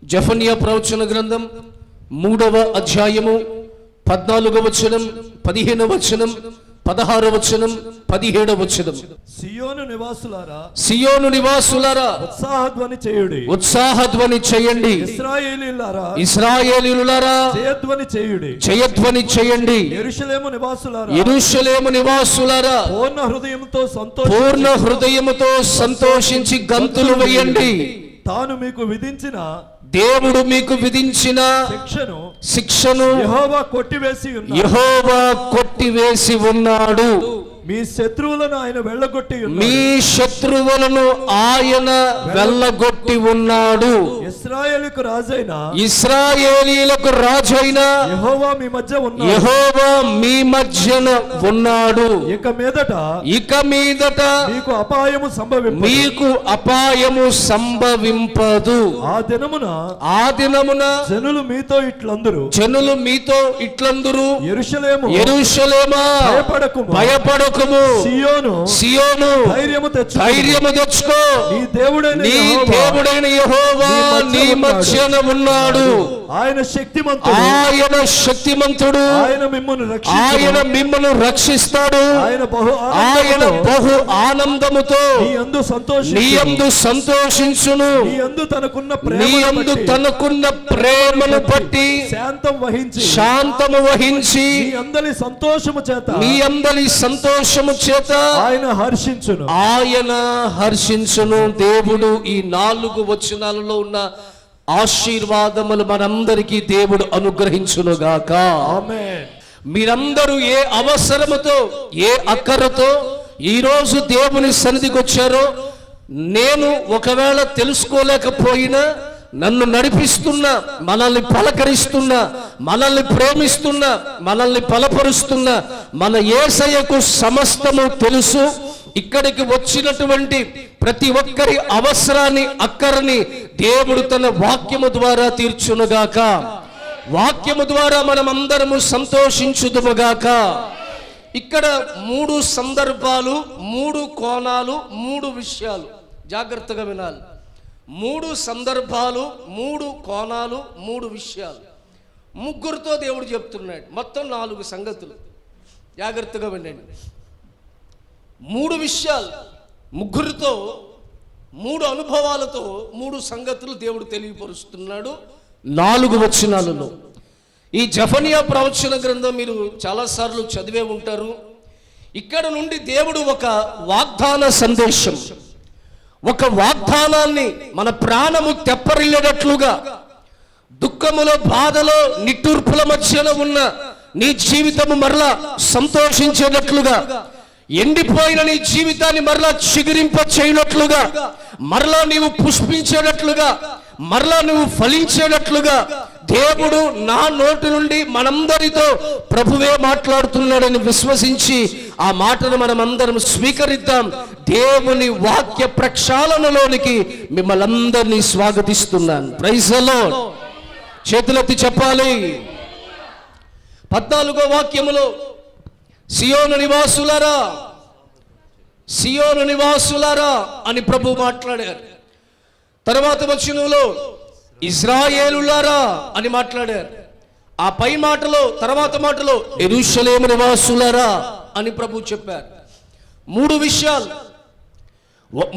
జెఫన్యా ప్రవచన గ్రంథం 3వ అధ్యాయము 14వ వచనం, 15వ వచనం, 16వ వచనం, 17వ వచనం. సియోను నివాసులారా ఉత్సాహధ్వని చేయుడి, ఉత్సాహధ్వని చేయండి. ఇశ్రాయేలీయులారా జయధ్వని చేయుడి, జయధ్వని చేయండి. యెరూషలేము నివాసులారా పూర్ణ హృదయముతో సంతోషించి గంతులు వేయండి. తాను మీకు విధించిన, దేవుడు మీకు విధించిన శిక్షను యెహోవా కొట్టివేసి ఉన్నాడు. మీ శత్రువులను ఆయన వెళ్ళగొట్టి మీ శత్రువులను ఆయన వెళ్ళగొట్టి ఉన్నాడు. ఇశ్రాయేలీయులకు రాజైన యెహోవా మీ మధ్యన ఉన్నాడు. ఇక మీదట మీకు అపాయము సంభవింపదు. ఆ దినమున జనులు మీతో ఇట్లందురు, యెరూషలేమా భయపడకుము, సియోను ధైర్యము తెచ్చుకో, నీ దేవుడైన యెహోవా నీ మధ్యన ఉన్నాడు. ఆయన శక్తిమంతుడు, ఆయన మిమ్మల్ని రక్షిస్తాడు. ఆయన బహు ఆనందముతో నీ యందు సంతోషించును. నీ యందు తనకున్న ప్రేమను బట్టి శాంతము వహించి నీ అందరి సంతోషము చేత ఆయన హర్షించును. దేవుడు ఈ 4 వచనాలలో ఉన్న ఆశీర్వాదములు మనందరికీ దేవుడు అనుగ్రహించునుగాక. ఆమేన్. మీరందరూ ఏ అవసరముతో, ఏ అక్కరతో ఈరోజు దేవుని సన్నిధికి వచ్చారో, నేను ఒకవేళ తెలుసుకోలేకపోయినా నన్ను నడిపిస్తున్న, మనల్ని పలకరిస్తున్న, మనల్ని ప్రేమిస్తున్న, మనల్ని బలపరుస్తున్న మన యేసయ్యకు సమస్తము తెలుసు. ఇక్కడికి వచ్చినటువంటి ప్రతి ఒక్కరి అవసరాన్ని, అక్కరని దేవుడు తన వాక్యము ద్వారా తీర్చునుగాక. వాక్యము ద్వారా మనం అందరము సంతోషించుదుముగాక. ఇక్కడ 3 సందర్భాలు, 3 కోణాలు, 3 విషయాలు జాగ్రత్తగా వినాలి. 3 సందర్భాలు, 3 కోణాలు, 3 విషయాలు. ముగ్గురుతో దేవుడు చెప్తున్నాడు. మొత్తం 4 సంగతులు. జాగ్రత్తగా వినండి. 3 విషయాలు, ముగ్గురితో, 3 అనుభవాలతో 3 సంగతులు దేవుడు తెలియపరుస్తున్నాడు 4 వచనాలలో. ఈ జెఫన్యా ప్రవచన గ్రంథం మీరు చాలాసార్లు చదివే ఉంటారు. ఇక్కడ నుండి దేవుడు ఒక వాగ్దాన సందేశం, ఒక వాగ్దానాన్ని మన ప్రాణము తెప్పరిల్లేటట్లుగా, దుఃఖములో, బాధలో, నిట్టూర్పుల మధ్యలో ఉన్న నీ జీవితము మరలా సంతోషించేటట్లుగా, ఎండిపోయిన నీ జీవితాన్ని మరలా చిగురింప చేయనట్లుగా, మరలా నీవు పుష్పించేటట్లుగా, మరలా నువ్వు ఫలించేటట్లుగా దేవుడు నా నోటి నుండి మనందరితో ప్రభువే మాట్లాడుతున్నాడని విశ్వసించి ఆ మాటను మనం అందరం స్వీకరిద్దాం. దేవుని వాక్య ప్రక్షాళనలోనికి మిమ్మల్ని అందరినీ స్వాగతిస్తున్నాను. Praise the lord. చేతులెత్తి చెప్పాలి. 14వ వాక్యములో, సియోను నివాసులారా, సియోను నివాసులారా అని ప్రభు మాట్లాడారు. తర్వాత వచనంలో ఇజ్రాయేలులారా అని మాట్లాడారు. ఆ పై మాటలో తర్వాత మాటలో యెరూషలేము నివాసులారా అని ప్రభు చెప్పారు. మూడు విషయాలు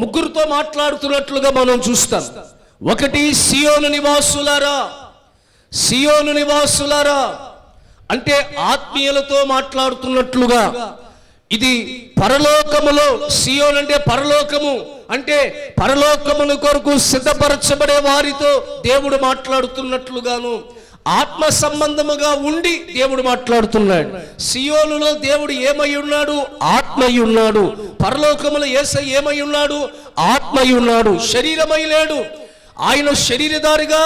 ముగ్గురుతో మాట్లాడుతున్నట్లుగా మనం చూస్తాం. ఒకటి, సియోను నివాసులారా. సియోను నివాసులారా అంటే ఆత్మీయులతో మాట్లాడుతున్నట్లుగా. ఇది పరలోకములో, సియోన్ అంటే పరలోకము, అంటే పరలోకమును కొరకు సిద్ధపరచబడే వారితో దేవుడు మాట్లాడుతున్నట్లుగాను ఆత్మ సంబంధముగా ఉండి దేవుడు మాట్లాడుతున్నాడు. సియోనులో దేవుడు ఏమై ఉన్నాడు? ఆత్మై ఉన్నాడు. పరలోకములో యేసయ్య ఏమై ఉన్నాడు? ఆత్మై ఉన్నాడు. శరీరమై లేడు. ఆయన శరీరధారిగా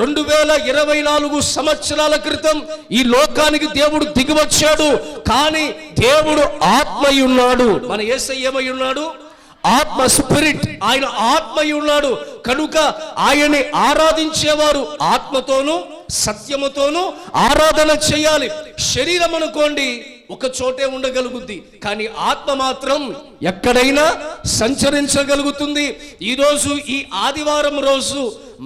2024 సంవత్సరాల క్రితం ఈ లోకానికి దేవుడు దిగివచ్చాడు. కానీ దేవుడు ఆత్మై ఉన్నాడు. మన యేసయ్య ఏమై ఉన్నాడు? ఆత్మ, స్పిరిట్. ఆయన ఆత్మై ఉన్నాడు. కనుక ఆయన్ని ఆరాధించేవారు ఆత్మతోనూ సత్యముతోనూ ఆరాధన చేయాలి. శరీరం అనుకోండి ఒక చోటే ఉండగలుగుద్ది, కానీ ఆత్మ మాత్రం ఎక్కడైనా సంచరించగలుగుతుంది. ఈరోజు ఈ ఆదివారం రోజు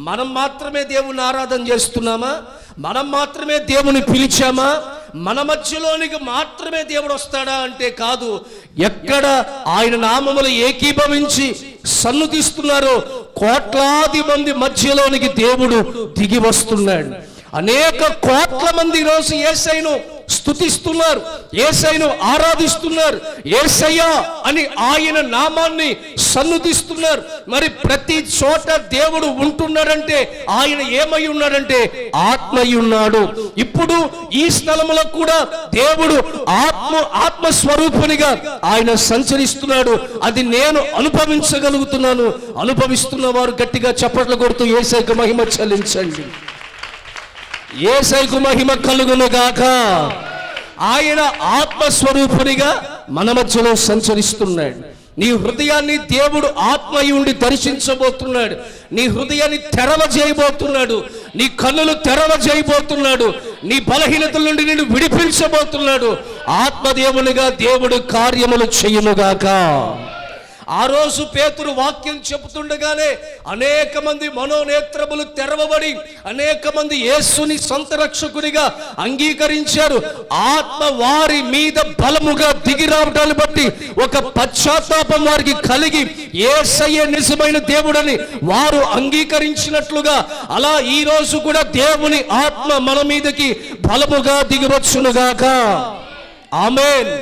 మనం మాత్రమే దేవుని ఆరాధన చేస్తున్నామా? మనం మాత్రమే దేవుని పిలిచామా? మన మధ్యలోనికి మాత్రమే దేవుడు వస్తాడా అంటే కాదు. ఎక్కడ ఆయన నామములు ఏకీభవించి సన్నుతిస్తున్నారో కోట్లాది మంది మధ్యలోనికి దేవుడు దిగి వస్తున్నాడు. అనేక కోట్ల మంది ఈరోజు యేసయ్యను స్తుతిస్తున్నారు, యేసయ్యను ఆరాధిస్తున్నారు, యేసయ్య అని ఆయన నామాన్ని సన్నుతిస్తున్నారు. మరి ప్రతి చోట దేవుడు ఉంటున్నాడంటే ఆయన ఏమై ఉన్నాడంటే ఆత్మై ఉన్నాడు. ఇప్పుడు ఈ స్థలములో కూడా దేవుడు ఆత్మస్వరూపునిగా ఆయన సంచరిస్తున్నాడు. అది నేను అనుభవించగలుగుతున్నాను. అనుభవిస్తున్న వారు గట్టిగా చప్పట్లు కొడుతూ యేసయ్యకు మహిమ చెల్లించండి. యేసయ్యకు మహిమ కలుగును గాక. ఆయన ఆత్మస్వరూపునిగా మన మధ్యలో సంచరిస్తున్నాడు. నీ హృదయాన్ని దేవుడు ఆత్మయి ఉండి దర్శించబోతున్నాడు. నీ హృదయాన్ని తెరవజేయబోతున్నాడు. నీ కన్నులు తెరవజేయబోతున్నాడు. నీ బలహీనతల నుండి నిన్ను విడిపించబోతున్నాడు. ఆత్మదేవునిగా దేవుడు కార్యములు చేయునుగాక. ఆ రోజు పేతురు వాక్యం చెబుతుండగానే అనేక మంది మనోనేత్రములు తెరవబడి అనేక మంది యేసుని సొంత రక్షకునిగా అంగీకరించారు. ఆత్మ వారి మీద బలముగా దిగి రావడాన్ని బట్టి ఒక పశ్చాత్తాపం వారికి కలిగి యేసయ్యే నిజమైన దేవుడని వారు అంగీకరించినట్లుగా అలా ఈ రోజు కూడా దేవుని ఆత్మ మన మీదకి బలముగా దిగివచ్చునుగాక. ఆమేన్.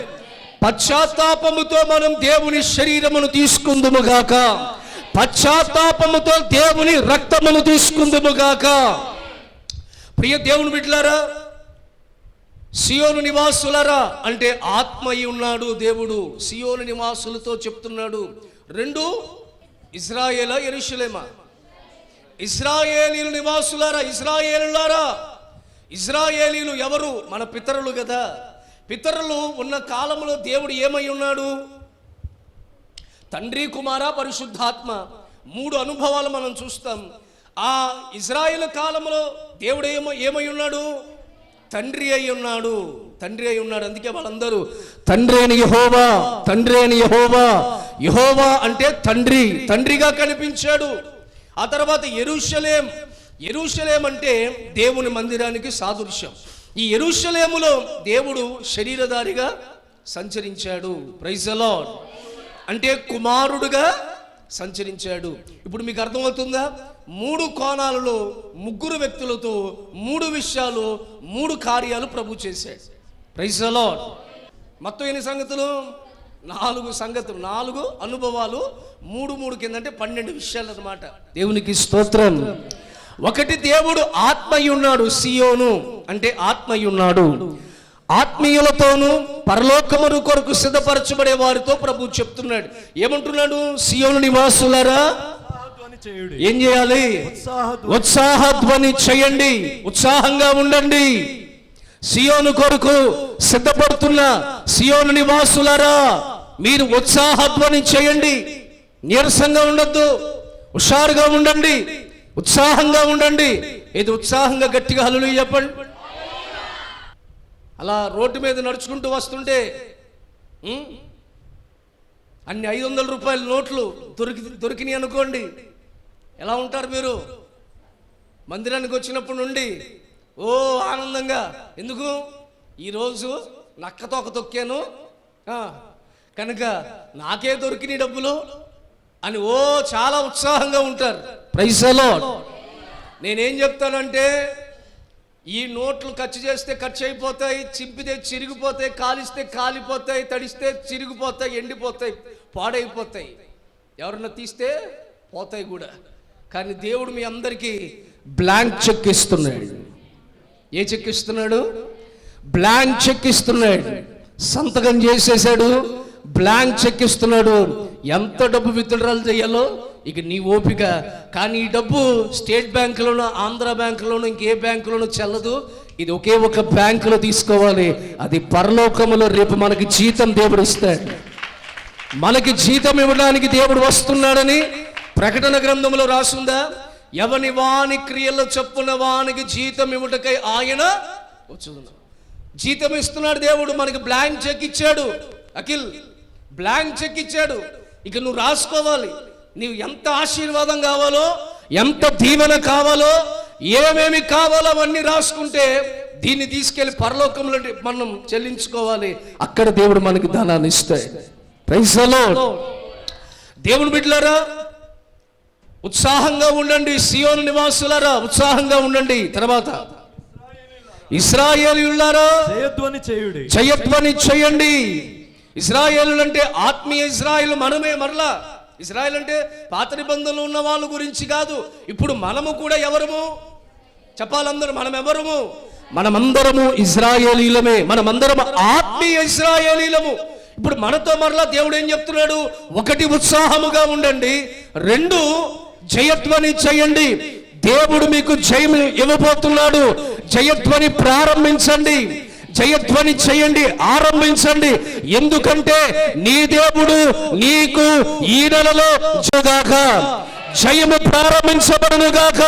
పశ్చాత్తాపముతో మనం దేవుని శరీరమును తీసుకుందుముగాక. పశ్చాత్తాపముతో దేవుని రక్తమును తీసుకుందుముగాక. ప్రియ దేవుని బిడ్డలారా, సియోను నివాసులారా అంటే ఆత్మయి ఉన్నాడు దేవుడు. సియోను నివాసులతో చెప్తున్నాడు. రెండు, ఇజ్రాయేలా యెరూషలేమా? ఇజ్రాయేలీల నివాసులారా, ఇజ్రాయేలులారా. ఇజ్రాయేలీలు ఎవరు? మన పితరులు కదా. పితరులు ఉన్న కాలంలో దేవుడు ఏమై ఉన్నాడు? తండ్రి, కుమార, పరిశుద్ధాత్మ. 3 అనుభవాలు మనం చూస్తాం. ఆ ఇజ్రాయేలు కాలంలో దేవుడు ఏమై ఉన్నాడు? తండ్రి అయి ఉన్నాడు. తండ్రి అయి ఉన్నాడు. అందుకే వాళ్ళందరూ తండ్రి అని యెహోవా, తండ్రి అని యెహోవా. యెహోవా అంటే తండ్రి, తండ్రిగా కనిపించాడు. ఆ తర్వాత యెరూషలేం. యెరూషలేం అంటే దేవుని మందిరానికి సాదృశ్యం. ఈ యెరూషలేములో దేవుడు శరీరధారిగా సంచరించాడు. Praise the lord. అంటే కుమారుడుగా సంచరించాడు. ఇప్పుడు మీకు అర్థమవుతుందా? 3 కోణాలలో 3 వ్యక్తులతో 3 విషయాలు 3 కార్యాలు ప్రభు చేశాడు. Praise the Lord. మొత్తం ఎన్ని సంగతులు? 4 సంగతులు, 4 అనుభవాలు. 3 కిందంటే 12 విషయాలు అన్నమాట. దేవునికి స్తోత్రం. ఒకటి, దేవుడు ఆత్మయి ఉన్నాడు. సియోను అంటే ఆత్మయి ఉన్నాడు. ఆత్మీయులతోనూ పరలోకమును కొరకు సిద్ధపరచబడే వారితో ప్రభు చెప్తున్నాడు. ఏమంటున్నాడు? సియోను నివాసులారా ఏం చేయాలి? ఉత్సాహధ్వని చేయండి, ఉత్సాహంగా ఉండండి. సియోను కొరకు సిద్ధపడుతున్న సియోను నివాసులారా మీరు ఉత్సాహధ్వని చేయండి. నీరసంగా ఉండొద్దు, హుషారుగా ఉండండి, ఉత్సాహంగా ఉండండి. ఇది ఉత్సాహంగా గట్టిగా హల్లెలూయా చెప్పండి. అలా రోడ్డు మీద నడుచుకుంటూ వస్తుంటే అన్ని 500 రూపాయల నోట్లు దొరికినాయి అనుకోండి, ఎలా ఉంటారు మీరు? మందిరానికి వచ్చినప్పటి నుండి ఓ ఆనందంగా, ఎందుకు ఈరోజు నక్కతోక తొక్కాను కనుక నాకే దొరికినాయి డబ్బులు అని ఓ చాలా ఉత్సాహంగా ఉంటారు. Praise the Lord. నేనేం చెప్తానంటే, ఈ నోట్లు ఖర్చు చేస్తే ఖర్చు అయిపోతాయి, చింపితే చిరిగిపోతాయి, కాలిస్తే కాలిపోతాయి, తడిస్తే చిరిగిపోతాయి, ఎండిపోతాయి, పాడైపోతాయి, ఎవరన్నా తీస్తే పోతాయి కూడా. కానీ దేవుడు మీ అందరికీ బ్లాంక్ చెక్ ఇస్తున్నాడు. ఏ చెక్ ఇస్తున్నాడు? బ్లాంక్ చెక్ ఇస్తున్నాడు. సంతకం చేసేసాడు, బ్లాంక్ చెక్ ఇస్తున్నాడు. ఎంత డబ్బు విత్డ్రాల్ చేయాలో ఇక నీ ఓపిక. కానీ ఈ డబ్బు స్టేట్ బ్యాంకులోనో, ఆంధ్ర బ్యాంకులోనో, ఇంకే బ్యాంకులోనో చెల్లదు. ఇది ఒకే ఒక బ్యాంకులో తీసుకోవాలి. అది పరలోకములో రేపు మనకి జీతం దేవుడు ఇస్తాడు. మనకి జీతం ఇవ్వడానికి దేవుడు వస్తున్నాడని ప్రకటన గ్రంథంలో రాసుందా? ఎవని వాని క్రియల్లో చొప్పున వానికి జీతం ఇవ్వటకై ఆయన వచ్చున్నాడు. జీతం ఇస్తున్నాడు దేవుడు. మనకి బ్లాంక్ చెక్ ఇచ్చాడు. అఖిల్ బ్లాంక్ చెక్ ఇచ్చాడు. ఇక నువ్వు రాసుకోవాలి. నీవు ఎంత ఆశీర్వాదం కావాలో, ఎంత దీవెన కావాలో, ఏమేమి కావాలో అవన్నీ రాసుకుంటే దీన్ని తీసుకెళ్లి పరలోకంలో మనం చెల్లించుకోవాలి. అక్కడ దేవుడు మనకి ధనాన్ని ఇస్తాడు. Praise the Lord. దేవుని బిడ్డలారా, ఉత్సాహంగా ఉండండి. సియోను నివాసులారా ఉత్సాహంగా ఉండండి. తర్వాత ఇశ్రాయేలీయులారా జయధ్వని చేయుడి, జయధ్వని చేయండి. ఇశ్రాయేలు అంటే ఆత్మీయ ఇశ్రాయేలు మనమే. మరలా ఇశ్రాయేల్ అంటే పాత నిబంధనలో ఉన్న వాళ్ళ గురించి కాదు. ఇప్పుడు మనము కూడా ఎవరము చెప్పాలందరూ? మనం ఎవరము? మనమందరము ఇశ్రాయేలీలమే. మనమందరము ఆత్మీయ ఇశ్రాయేలీలము. ఇప్పుడు మనతో మరలా దేవుడు ఏం చెప్తున్నాడు? 1 ఉత్సాహముగా ఉండండి, 2 జయధ్వని చేయండి. దేవుడు మీకు జయం ఇవ్వబోతున్నాడు. జయధ్వని ప్రారంభించండి, జయధ్వని చేయండి, ఆరంభించండి. ఎందుకంటే నీ దేవుడు నీకు ఈ నెలలో జయము ప్రారంభించబడును గాక.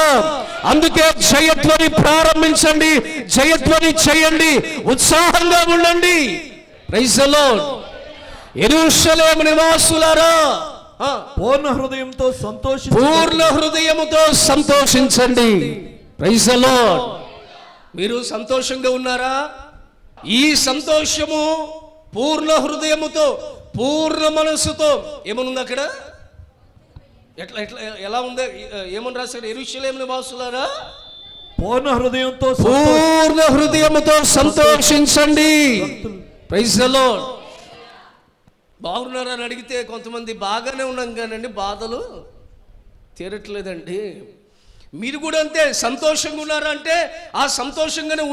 అందుకే జయధ్వని ప్రారంభించండి, జయధ్వని చేయండి, ఉత్సాహంగా ఉండండి. Praise the Lord. యెరూషలేము నివాసులారా పూర్ణ హృదయముతో సంతోషించండి. Praise the lord. మీరు సంతోషంగా ఉన్నారా? ఈ సంతోషము పూర్ణ హృదయముతో, పూర్ణ మనస్సుతో. ఏమనుంది అక్కడ? ఎట్లా ఎట్లా ఎలా ఉంది? ఏమని రాశాడు? యెరూషలేము నివాసులారా పూర్ణ హృదయముతో సంతోషించండి. Praise the lord. బాగున్నారని అడిగితే కొంతమంది బాగానే ఉన్నాం కానండి బాధలు తీరట్లేదండి. మీరు కూడా అంతే. సంతోషంగా ఉన్నారంటే ఆ సంతోషంగానే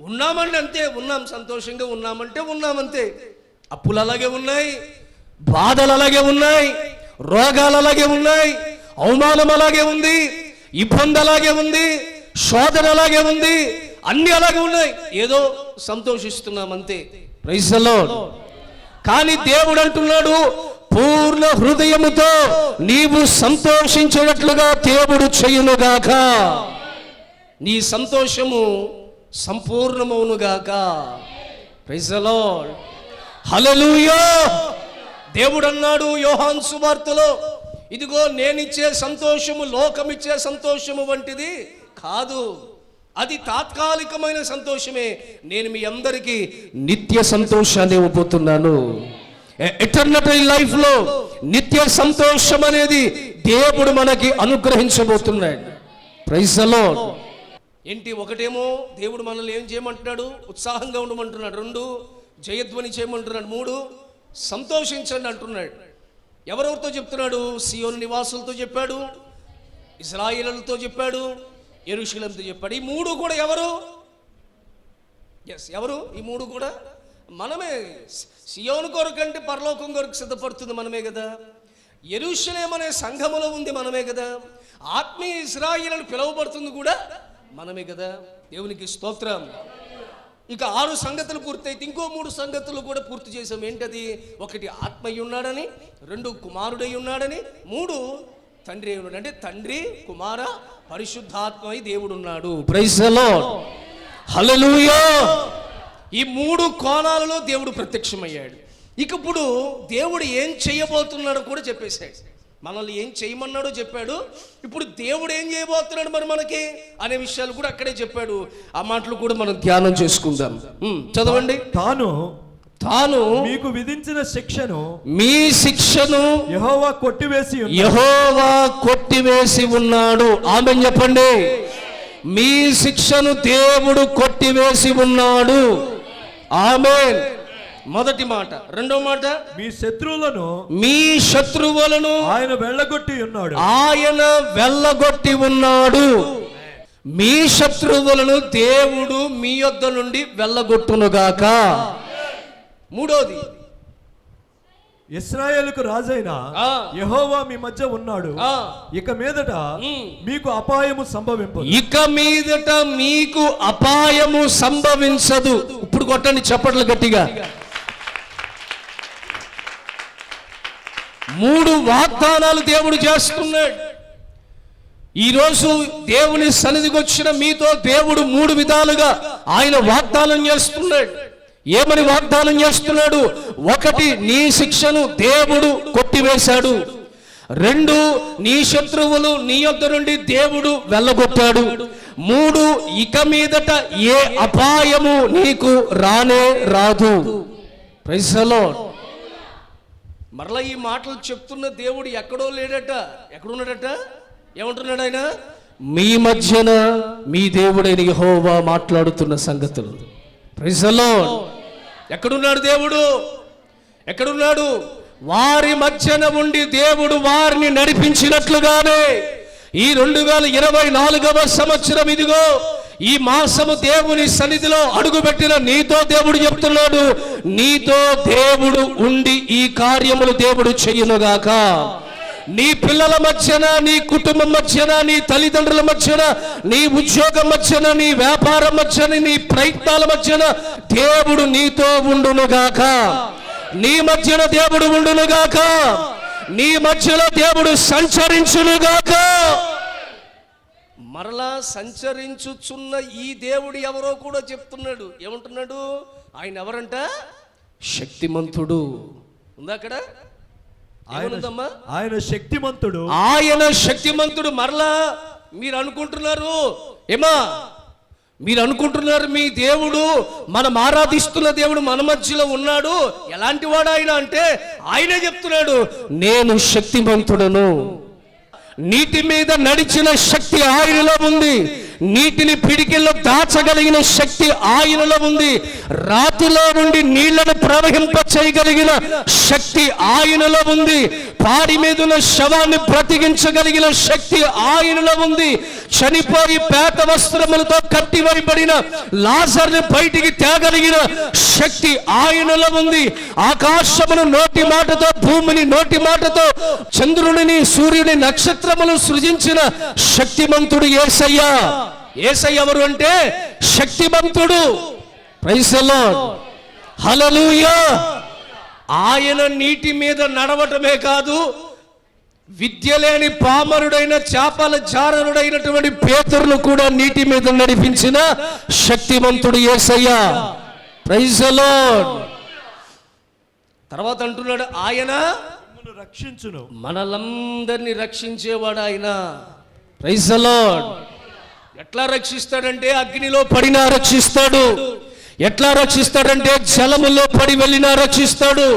ఉన్నామండి, అంతే. సంతోషంగా ఉన్నామంటే ఉన్నామంతే. అప్పులు అలాగే ఉన్నాయి, బాధలు అలాగే ఉన్నాయి, రోగాలు అలాగే ఉన్నాయి, అవమానం అలాగే ఉంది, ఇబ్బంది అలాగే ఉంది, శోధన అలాగే ఉంది, అన్ని అలాగే ఉన్నాయి. ఏదో సంతోషిస్తున్నాం అంతే. Praise the Lord. కానీ దేవుడు అంటున్నాడు, పూర్ణ హృదయముతో నీవు సంతోషించినట్లుగా దేవుడు చేయునుగాక. నీ సంతోషము సంపూర్ణమవునుగాక. Praise the lord. హల్లెలూయా. దేవుడు అన్నాడు యోహాను సువార్తలో, ఇదిగో నేనిచ్చే సంతోషము లోకమిచ్చే సంతోషము వంటిది కాదు, అది తాత్కాలికమైన సంతోషమే. నేను మీ అందరికీ నిత్య సంతోషాన్ని ఇవ్వబోతున్నాను. ఎటర్నల్ లైఫ్ లో నిత్య సంతోషం అనేది దేవుడు మనకి అనుగ్రహించబోతున్నాడు. Praise the lord. ఏంటి? ఒకటేమో దేవుడు మనల్ని ఏం చేయమంటున్నాడు? ఉత్సాహంగా ఉండమంటున్నాడు. 2 జయధ్వని చేయమంటున్నాడు. 3 సంతోషించండి అంటున్నాడు. ఎవరెవరితో చెప్తున్నాడు? సియోను నివాసులతో చెప్పాడు, ఇశ్రాయేలులతో చెప్పాడు, యెరూషలేముతో చెప్పాడు. ఈ 3 కూడా ఎవరు? ఎవరు? ఈ 3 కూడా మనమే. సియోను కొరకు అంటే పరలోకం కొరకు సిద్ధపడుతుంది మనమే కదా. యెరూషలేము అనే సంఘములో ఉంది మనమే కదా. ఆత్మీయ ఇశ్రాయేలును పిలువబడుతుంది కూడా మనమే కదా. దేవునికి స్తోత్రం. ఇక 6 సంగతులు పూర్తయితే ఇంకో 3 సంగతులు కూడా పూర్తి చేసాం. ఏంటది? 1 ఆత్మయ్య ఉన్నాడని, 2 కుమారుడై ఉన్నాడని, 3 తండ్రి అయి ఉన్నాడు. అంటే తండ్రి, కుమార, పరిశుద్ధాత్మై దేవుడు ఉన్నాడు. Praise the lord. హల్లెలూయా. ఈ 3 కోణాలలో దేవుడు ప్రత్యక్షమయ్యాడు. ఇక ఇప్పుడు దేవుడు ఏం చేయబోతున్నాడో కూడా చెప్పేశాడు. మనల్ని ఏం చేయమన్నాడో చెప్పాడు. ఇప్పుడు దేవుడు ఏం చేయబోతున్నాడు మరి మనకి అనే విషయాలు కూడా అక్కడే చెప్పాడు. ఆ మాటలు కూడా మనం ధ్యానం చేసుకుందాం. చదవండి. తాను మీకు విధించిన శిక్షను, మీ శిక్షను యెహోవా కొట్టివేసి ఉన్నాడు. ఆమేన్ చెప్పండి. మీ శిక్షను దేవుడు కొట్టివేసి ఉన్నాడు. ఆమేన్. మొదటి మాట. రెండో మాట, మీ శత్రువులను ఆయన వెళ్ళగొట్టి ఉన్నాడు. మీ శత్రువులను దేవుడు మీ యొద్ద నుండి వెళ్ళగొట్టునుగాక. మూడోది, ఇశ్రాయేలుకు రాజైన యెహోవా మీ మధ్య ఉన్నాడు. ఇక మీదట మీకు అపాయము సంభవించదు. ఇప్పుడు కొట్టండి చప్పట్లు గట్టిగా. 3 వాగ్దానాలు దేవుడు చేస్తున్నాడు. ఈరోజు దేవుని సన్నిధికి వచ్చిన మీతో దేవుడు 3 విధాలుగా ఆయన వాగ్దానం చేస్తున్నాడు. ఏమని వాగ్దానం చేస్తున్నాడు? 1, నీ శిక్షను దేవుడు కొట్టివేశాడు. 2, నీ శత్రువులు నీ యొద్ద నుండి దేవుడు వెళ్ళగొట్టాడు. 3, ఇక మీదట ఏ అపాయము నీకు రానే రాదు. Praise the Lord. మరలా ఈ మాటలు చెప్తున్న దేవుడు ఎక్కడో లేడట. ఎక్కడున్నాడట? ఏమంటున్నాడు ఆయన? మీ మధ్యన మీ దేవుడైన యెహోవా మాట్లాడుతున్న సంగతులు. Praise the Lord. ఎక్కడున్నాడు దేవుడు? ఎక్కడున్నాడు? వారి మధ్యన ఉండి దేవుడు వారిని నడిపించినట్లుగానే ఈ 2024వ సంవత్సరం ఇదిగో ఈ మాసము దేవుని సన్నిధిలో అడుగుపెట్టిన నీతో దేవుడు చెప్తున్నాడు, నీతో దేవుడు ఉండి ఈ కార్యములు దేవుడు చెయ్యునుగాక. నీ పిల్లల మధ్యన, నీ కుటుంబం మధ్యన, నీ తల్లిదండ్రుల మధ్యన, నీ ఉద్యోగం మధ్యన, నీ వ్యాపారం మధ్యన, నీ ప్రయత్నాల మధ్యన దేవుడు నీతో ఉండునుగాక. నీ మధ్యన దేవుడు ఉండునుగాక. నీ మధ్యలో దేవుడు సంచరించునుగాక. మరలా సంచరించుచున్న ఈ దేవుడు ఎవరో కూడా చెప్తున్నాడు. ఏమంటున్నాడు? ఆయన ఎవరంట? శక్తిమంతుడు. ఉందా అక్కడ? ఆయన శక్తిమంతుడు. ఆయన శక్తిమంతుడు. మరలా మీరు అనుకుంటున్నారు మీ దేవుడు, మనం ఆరాధిస్తున్న దేవుడు మన మధ్యలో ఉన్నాడు. ఎలాంటి వాడు ఆయన అంటే ఆయనే చెప్తున్నాడు, నేను శక్తిమంతుడను. నీటి మీద నడిచిన శక్తి ఆయనలో ఉంది. నీటిని పిడికిల్లో దాచగలిగిన శక్తి ఆయనలో ఉంది. రాతిలో నుండి నీళ్లను ప్రవహింప చేయగలిగిన శక్తి ఆయనలో ఉంది. పాడి మీదున్న శవాన్ని బ్రతికించగలిగిన శక్తి ఆయనలో ఉంది. చనిపోయి పేట వస్త్రములతో కట్టివేయబడిన లాజర్ని బయటికి తేగలిగిన శక్తి ఆయనలో ఉంది. ఆకాశమును నోటి మాటతో, భూమిని నోటి మాటతో, చంద్రుడిని, సూర్యుని, నక్షత్రములు సృజించిన శక్తిమంతుడు యేసయ్య. యేసయ్య ఎవరు అంటే శక్తిమంతుడు. Praise the lord. హల్లెలూయా. ఆయన నీటి మీద నడవటమే కాదు, విద్య లేని పామరుడైన చేపల జారరుడైనటువంటి పేతురును కూడా నీటి మీద నడిపించిన శక్తిమంతుడు యేసయ్య. Praise the lord. తర్వాత అంటున్నాడు, ఆయన రక్షించును, మనలందరినీ రక్షించేవాడు ఆయన. Praise the Lord. ఎట్లా రక్షిస్తాడంటే అగ్నిలో పడినా రక్షిస్తాడు. ఎట్లా రక్షిస్తాడంటే జలములో పడి వెళ్ళినా రక్షిస్తాడు.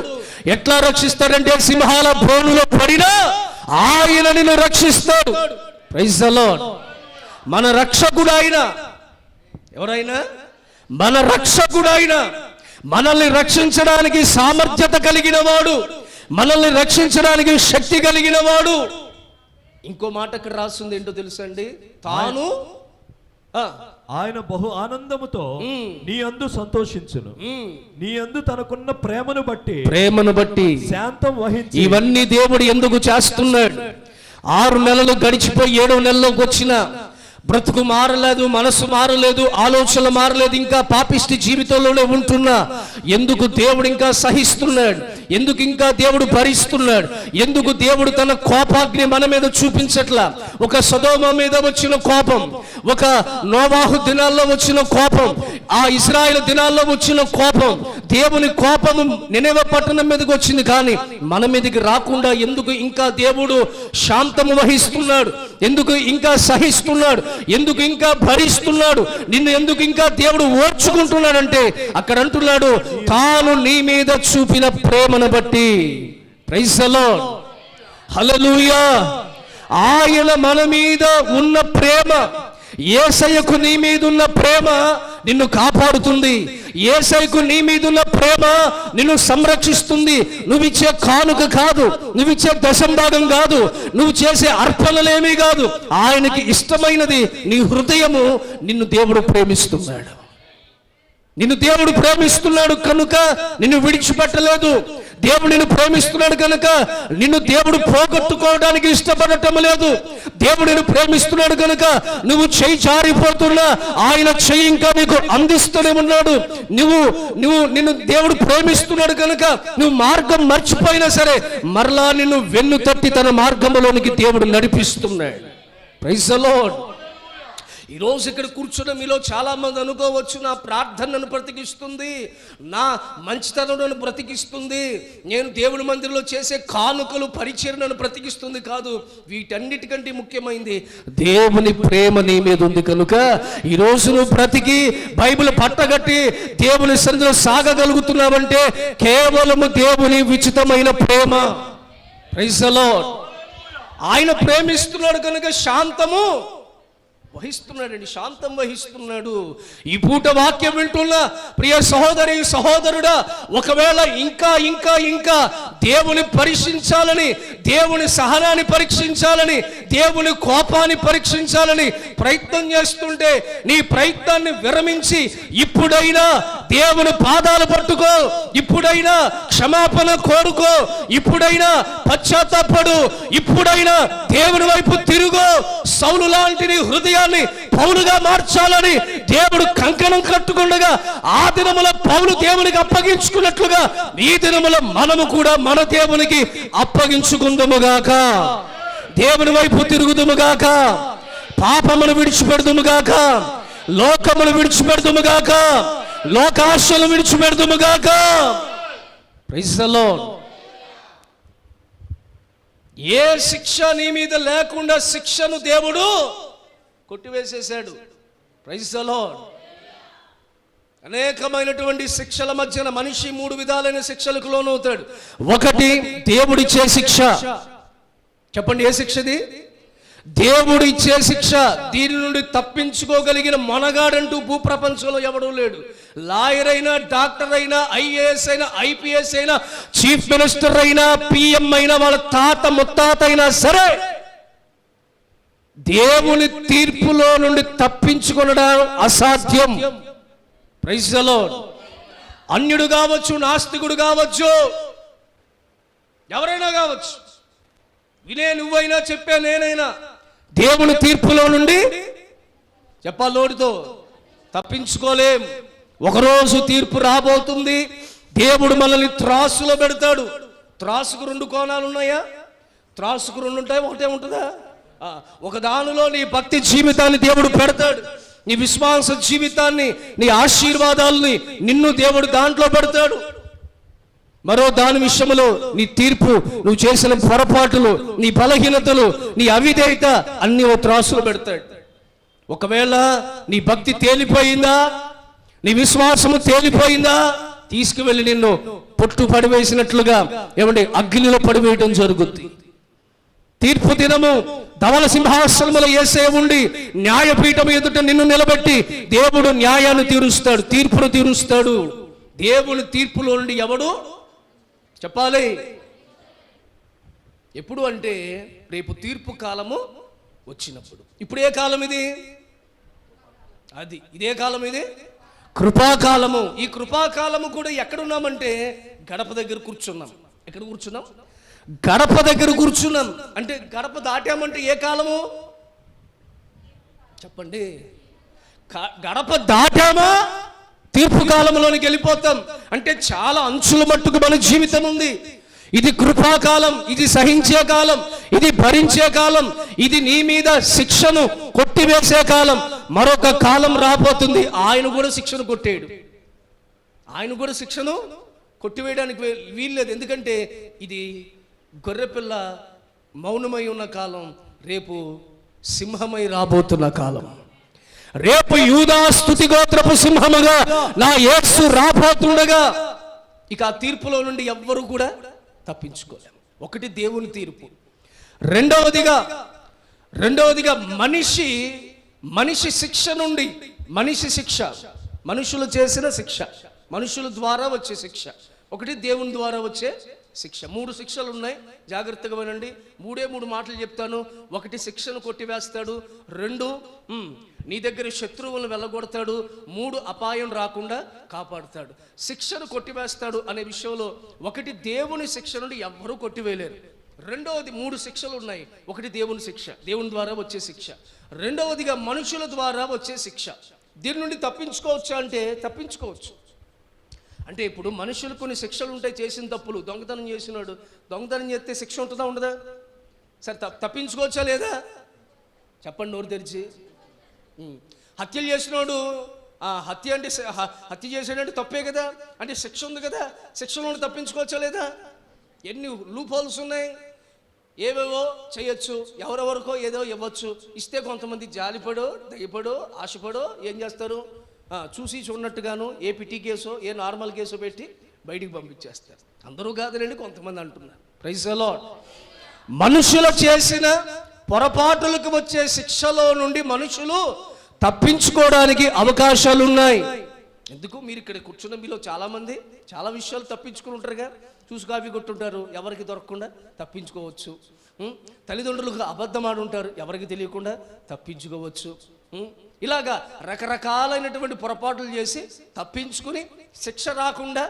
ఎట్లా రక్షిస్తాడంటే సింహాల బోనులో పడినా ఆయన నిన్ను రక్షిస్తాడు. Praise the Lord. మన రక్షకుడు ఆయన. ఎవరైనా? మన రక్షకుడు ఆయన. మనల్ని రక్షించడానికి సామర్థ్యత కలిగిన వాడు, మనల్ని రక్షించడానికి శక్తి కలిగిన వాడు. ఇంకో మాట ఇక్కడ రాస్తుంది, ఏంటో తెలుసండి? తాను ఆయన బహు ఆనందముతో నీ అందు సంతోషించును, నీ అందు తనకున్న ప్రేమను బట్టి శాంతం వహించి. ఇవన్నీ దేవుడు ఎందుకు చేస్తున్నాడు? 6 నెలలు గడిచిపోయి 7వ నెలలోకి వచ్చిన బ్రతుకు మారలేదు, మనసు మారలేదు, ఆలోచనలు మారలేదు, ఇంకా పాపిష్టి జీవితంలోనే ఉంటున్నా ఎందుకు దేవుడు ఇంకా సహిస్తున్నాడు? ఎందుకు ఇంకా దేవుడు భరిస్తున్నాడు? ఎందుకు దేవుడు తన కోపాగ్ని మన మీద చూపించట్లా? ఒక సొదొమ మీద వచ్చిన కోపం, ఒక నోవాహు దినాల్లో వచ్చిన కోపం, ఆ ఇశ్రాయేలు దినాల్లో వచ్చిన కోపం, దేవుని కోపము నినెవె పట్టణం మీదకి వచ్చింది, కానీ మన మీదకి రాకుండా ఎందుకు ఇంకా దేవుడు శాంతము వహిస్తున్నాడు? ఎందుకు ఇంకా సహిస్తున్నాడు? ఎందుకు ఇంకా భరిస్తున్నాడు? నిన్ను ఎందుకు ఇంకా దేవుడు ఓర్చుకుంటున్నాడంటే అక్కడ అంటున్నాడు, తాను నీ మీద చూపిన ప్రేమను బట్టి. Praise the lord, hallelujah. ఆయన మన మీద ఉన్న ప్రేమ, యేసయ్యకు నీ మీద ఉన్న ప్రేమ నిన్ను కాపాడుతుంది. యేసయ్యకు నీ మీద ఉన్న ప్రేమ నిన్ను సంరక్షిస్తుంది. నువ్విచ్చే కానుక కాదు, నువ్విచ్చే దశంభాగం కాదు, నువ్వు చేసే అర్పణలేమీ కాదు. ఆయనకి ఇష్టమైనది నీ హృదయము. నిన్ను దేవుడు ప్రేమిస్తున్నాడు. నిన్ను దేవుడు ప్రేమిస్తున్నాడు కనుక నిన్ను విడిచిపెట్టలేదు. దేవుడు నిన్ను ప్రేమిస్తున్నాడు కనుక నిన్ను దేవుడు పోగొట్టుకోవడానికి ఇష్టపడటం లేదు. దేవుడు నిన్ను ప్రేమిస్తున్నాడు కనుక నువ్వు చెయ్యి జారిపోతున్నా ఆయన చెయ్యి ఇంకా నీకు అందిస్తూనే ఉన్నాడు. నిన్ను దేవుడు ప్రేమిస్తున్నాడు కనుక నువ్వు మార్గం మర్చిపోయినా సరే మరలా నిన్ను వెన్ను తట్టి తన మార్గంలోనికి దేవుడు నడిపిస్తున్నాడు. Praise the Lord. ఈరోజు ఇక్కడ కూర్చున్న మీలో చాలా మంది అనుకోవచ్చు, నా ప్రార్థన నన్ను బ్రతికిస్తుంది, నా మంచితనం నన్ను బ్రతికిస్తుంది, నేను దేవుని మందిరంలో చేసే కానుకలు పరిచయం నన్ను బ్రతికిస్తుంది. కాదు, వీటన్నిటికంటే ముఖ్యమైనది దేవుని ప్రేమ నీ మీద ఉంది కనుక ఈరోజు నువ్వు బ్రతికి బైబిల్ పట్టగట్టి దేవుని సన్నిధిలో సాగగలుగుతున్నావంటే కేవలము దేవుని ఉచితమైన ప్రేమ. Praise the lord. ఆయన ప్రేమిస్తున్నాడు కనుక శాంతము వహిస్తున్నాడండి, శాంతం వహిస్తున్నాడు. ఈ పూట వాక్యం వింటున్న ప్రియ సహోదరి సహోదరుడా, ఒకవేళ ఇంకా ఇంకా ఇంకా దేవుని పరీక్షించాలని, దేవుని సహనాన్ని పరీక్షించాలని, దేవుని కోపాన్ని పరీక్షించాలని ప్రయత్నం చేస్తుంటే నీ ప్రయత్నాన్ని విరమించి ఇప్పుడైనా దేవుని పాదాలు పట్టుకో, ఇప్పుడైనా క్షమాపణ కోరుకో, ఇప్పుడైనా పశ్చాత్తాపడు, ఇప్పుడైనా దేవుని వైపు తిరుగు. సౌలు లాంటి నీ హృదయాన్ని పౌలుగా మార్చాలని దేవుడు కంకణం కట్టుకుండగా ఆ దినముల పౌలు దేవునికి అప్పగించుకున్నట్లుగా ఈ దినముల మనము కూడా మన దేవునికి అప్పగించుకుందుముగాక, దేవుని వైపు తిరుగుదుముగాక, పాపమును విడిచిపెడుదుముగాక, లోకమును విడిచిపెడుదుముగాక, లోకాశలు విడిచిపెడుదుముగాక. Praise the Lord. ఏ శిక్ష నీ మీద లేకుండా శిక్షను దేవుడు కొట్టివేసేశాడు. Praise the lord. అనేకమైనటువంటి శిక్షల మధ్యన మనిషి 3 విధాలైన శిక్షలకు లోనవుతాడు. ఒకటి దేవుడిచ్చే శిక్ష. చెప్పండి, ఏ శిక్షది? దేవుడిచ్చే శిక్ష. దీని నుండి తప్పించుకోగలిగిన మొనగాడంటూ భూప్రపంచంలో ఎవడూ లేడు. లాయర్ అయినా, డాక్టర్ అయినా, ఐఏఎస్ అయినా, ఐపీఎస్ అయినా, చీఫ్ మినిస్టర్ అయినా, పిఎం అయినా, వాళ్ళ తాత ముత్తాత అయినా సరే దేవుని తీర్పులో నుండి తప్పించుకొనడం అసాధ్యం. Praise the Lord. అన్యుడు కావచ్చు, నాస్తికుడు కావచ్చు, ఎవరైనా కావచ్చు, వినే నువ్వైనా, చెప్పే నేనైనా, దేవుని తీర్పులో నుండి చెప్పాలి నోటితో తప్పించుకోలేం. ఒకరోజు తీర్పు రాబోతుంది. దేవుడు మనల్ని త్రాసులో పెడతాడు. త్రాసుకు 2 కోణాలు ఉన్నాయా? త్రాసుకు 2 ఉంటాయి, ఒకటే ఉంటుందా? ఒక దానిలో నీ భక్తి జీవితాన్ని దేవుడు పెడతాడు, నీ విశ్వాస జీవితాన్ని, నీ ఆశీర్వాదాలని నిన్ను దేవుడు దాంట్లో పెడతాడు. మరో దాని విషయంలో నీ తీర్పు, నువ్వు చేసిన పొరపాటులు, నీ బలహీనతలు, నీ అవిధేయత అన్ని ఓ త్రాసులో పెడతాడు. ఒకవేళ నీ భక్తి తేలిపోయిందా, నీ విశ్వాసము తేలిపోయిందా, తీసుకువెళ్ళి నిన్ను పొట్టు పడివేసినట్లుగా ఏమంటే అగ్నిలో పడివేయటం జరుగుద్ది. తీర్పు దినము ధవల సింహాసనములో యేసయ్య ఉండి న్యాయపీఠం ఎదుట నిన్ను నిలబెట్టి దేవుడు న్యాయాన్ని తీరుస్తాడు, తీర్పును తీరుస్తాడు. దేవుని తీర్పులో నుండి ఎవడు చెప్పాలి? ఎప్పుడు అంటే రేపు తీర్పు కాలము వచ్చినప్పుడు. ఇప్పుడు ఏ కాలం ఇది? ఇదే కాలం, ఇది కృపాకాలము. ఈ కృపాకాలము కూడా ఎక్కడున్నామంటే గడప దగ్గర కూర్చున్నాం. ఎక్కడ కూర్చున్నాం? గడప దగ్గర కూర్చున్నాం. అంటే గడప దాటామంటే ఏ కాలము చెప్పండి, గడప దాటామా తీర్పు కాలంలోనికి వెళ్ళిపోతాం. అంటే చాలా అంచుల మట్టుకు మన జీవితం ఉంది. ఇది కృపాకాలం, ఇది సహించే కాలం, ఇది భరించే కాలం, ఇది నీ మీద శిక్షను కొట్టివేసే కాలం. మరొక కాలం రాబోతుంది, ఆయన కూడా శిక్షను కొట్టాడు. ఆయన కూడా శిక్షను కొట్టివేయడానికి వీల్లేదు. ఎందుకంటే ఇది గొర్రెపిల్ల మౌనమై ఉన్న కాలం, రేపు సింహమై రాబోతున్న కాలం. రేపు యూదా స్తుతి గోత్రపు సింహముగా నా యేసు రాబోతుండగా ఇక ఆ తీర్పులో నుండి ఎవ్వరు కూడా తప్పించుకోలేము. ఒకటి దేవుని తీర్పు. రెండవదిగా మనిషి శిక్ష నుండి, మనిషి శిక్ష, మనుషులు చేసిన శిక్ష, మనుషుల ద్వారా వచ్చే శిక్ష. ఒకటి దేవుని ద్వారా వచ్చే శిక్ష. 3 శిక్షలు ఉన్నాయి, జాగ్రత్తగా వినండి. 3 మాటలు చెప్తాను. 1 శిక్షను కొట్టివేస్తాడు, 2 నీ దగ్గర శత్రువులను వెళ్ళగొడతాడు, 3 అపాయం రాకుండా కాపాడుతాడు. శిక్షను కొట్టివేస్తాడు అనే విషయంలో 1 దేవుని శిక్ష నుండి ఎవ్వరూ కొట్టివేయలేరు. 3 శిక్షలు ఉన్నాయి. 1 దేవుని శిక్ష, దేవుని ద్వారా వచ్చే శిక్ష. 2వదిగా మనుషుల ద్వారా వచ్చే శిక్ష. దీని నుండి తప్పించుకోవచ్చా అంటే తప్పించుకోవచ్చు. అంటే ఇప్పుడు మనుషులు కొన్ని శిక్షలు ఉంటాయి, చేసిన తప్పులు. దొంగతనం చేసినాడు, దొంగతనం చేస్తే శిక్ష ఉంటుందా ఉండదా? సరే, తప్పించుకోవచ్చా లేదా? చెప్పండి నోరు తెరిచి. హత్యలు చేసినాడు, హత్య చేసాడంటే తప్పే కదా, అంటే శిక్ష ఉంది కదా, శిక్షలో తప్పించుకోవచ్చా లేదా? ఎన్ని లూప్ హోల్స్ ఉన్నాయి, ఏవేవో చేయొచ్చు, ఎవరెవరికో ఏదో ఇవ్వచ్చు. ఇస్తే కొంతమంది జాలిపడో, దయపడో, ఆశపడో ఏం చేస్తారు, చూసి చూడనట్టుగాను ఏ పిటి కేసో ఏ నార్మల్ కేసో పెట్టి బయటికి పంపించేస్తారు. అందరూ కాదులేండి, కొంతమంది అంటున్నారు. Praise the Lord. మనుషులు చేసిన పొరపాటులకు వచ్చే శిక్షలో నుండి మనుషులు తప్పించుకోవడానికి అవకాశాలు ఉన్నాయి. ఎందుకు మీరు ఇక్కడ కూర్చున్న మీలో చాలామంది చాలా విషయాలు తప్పించుకుని ఉంటారుగా. చూసి కాపీ కొట్టుంటారు, ఎవరికి దొరకకుండా తప్పించుకోవచ్చు. తల్లిదండ్రులకు అబద్ధం ఆడుంటారు, ఎవరికి తెలియకుండా తప్పించుకోవచ్చు. ఇలాగా రకరకాలైనటువంటి పొరపాట్లు చేసి తప్పించుకుని శిక్ష రాకుండా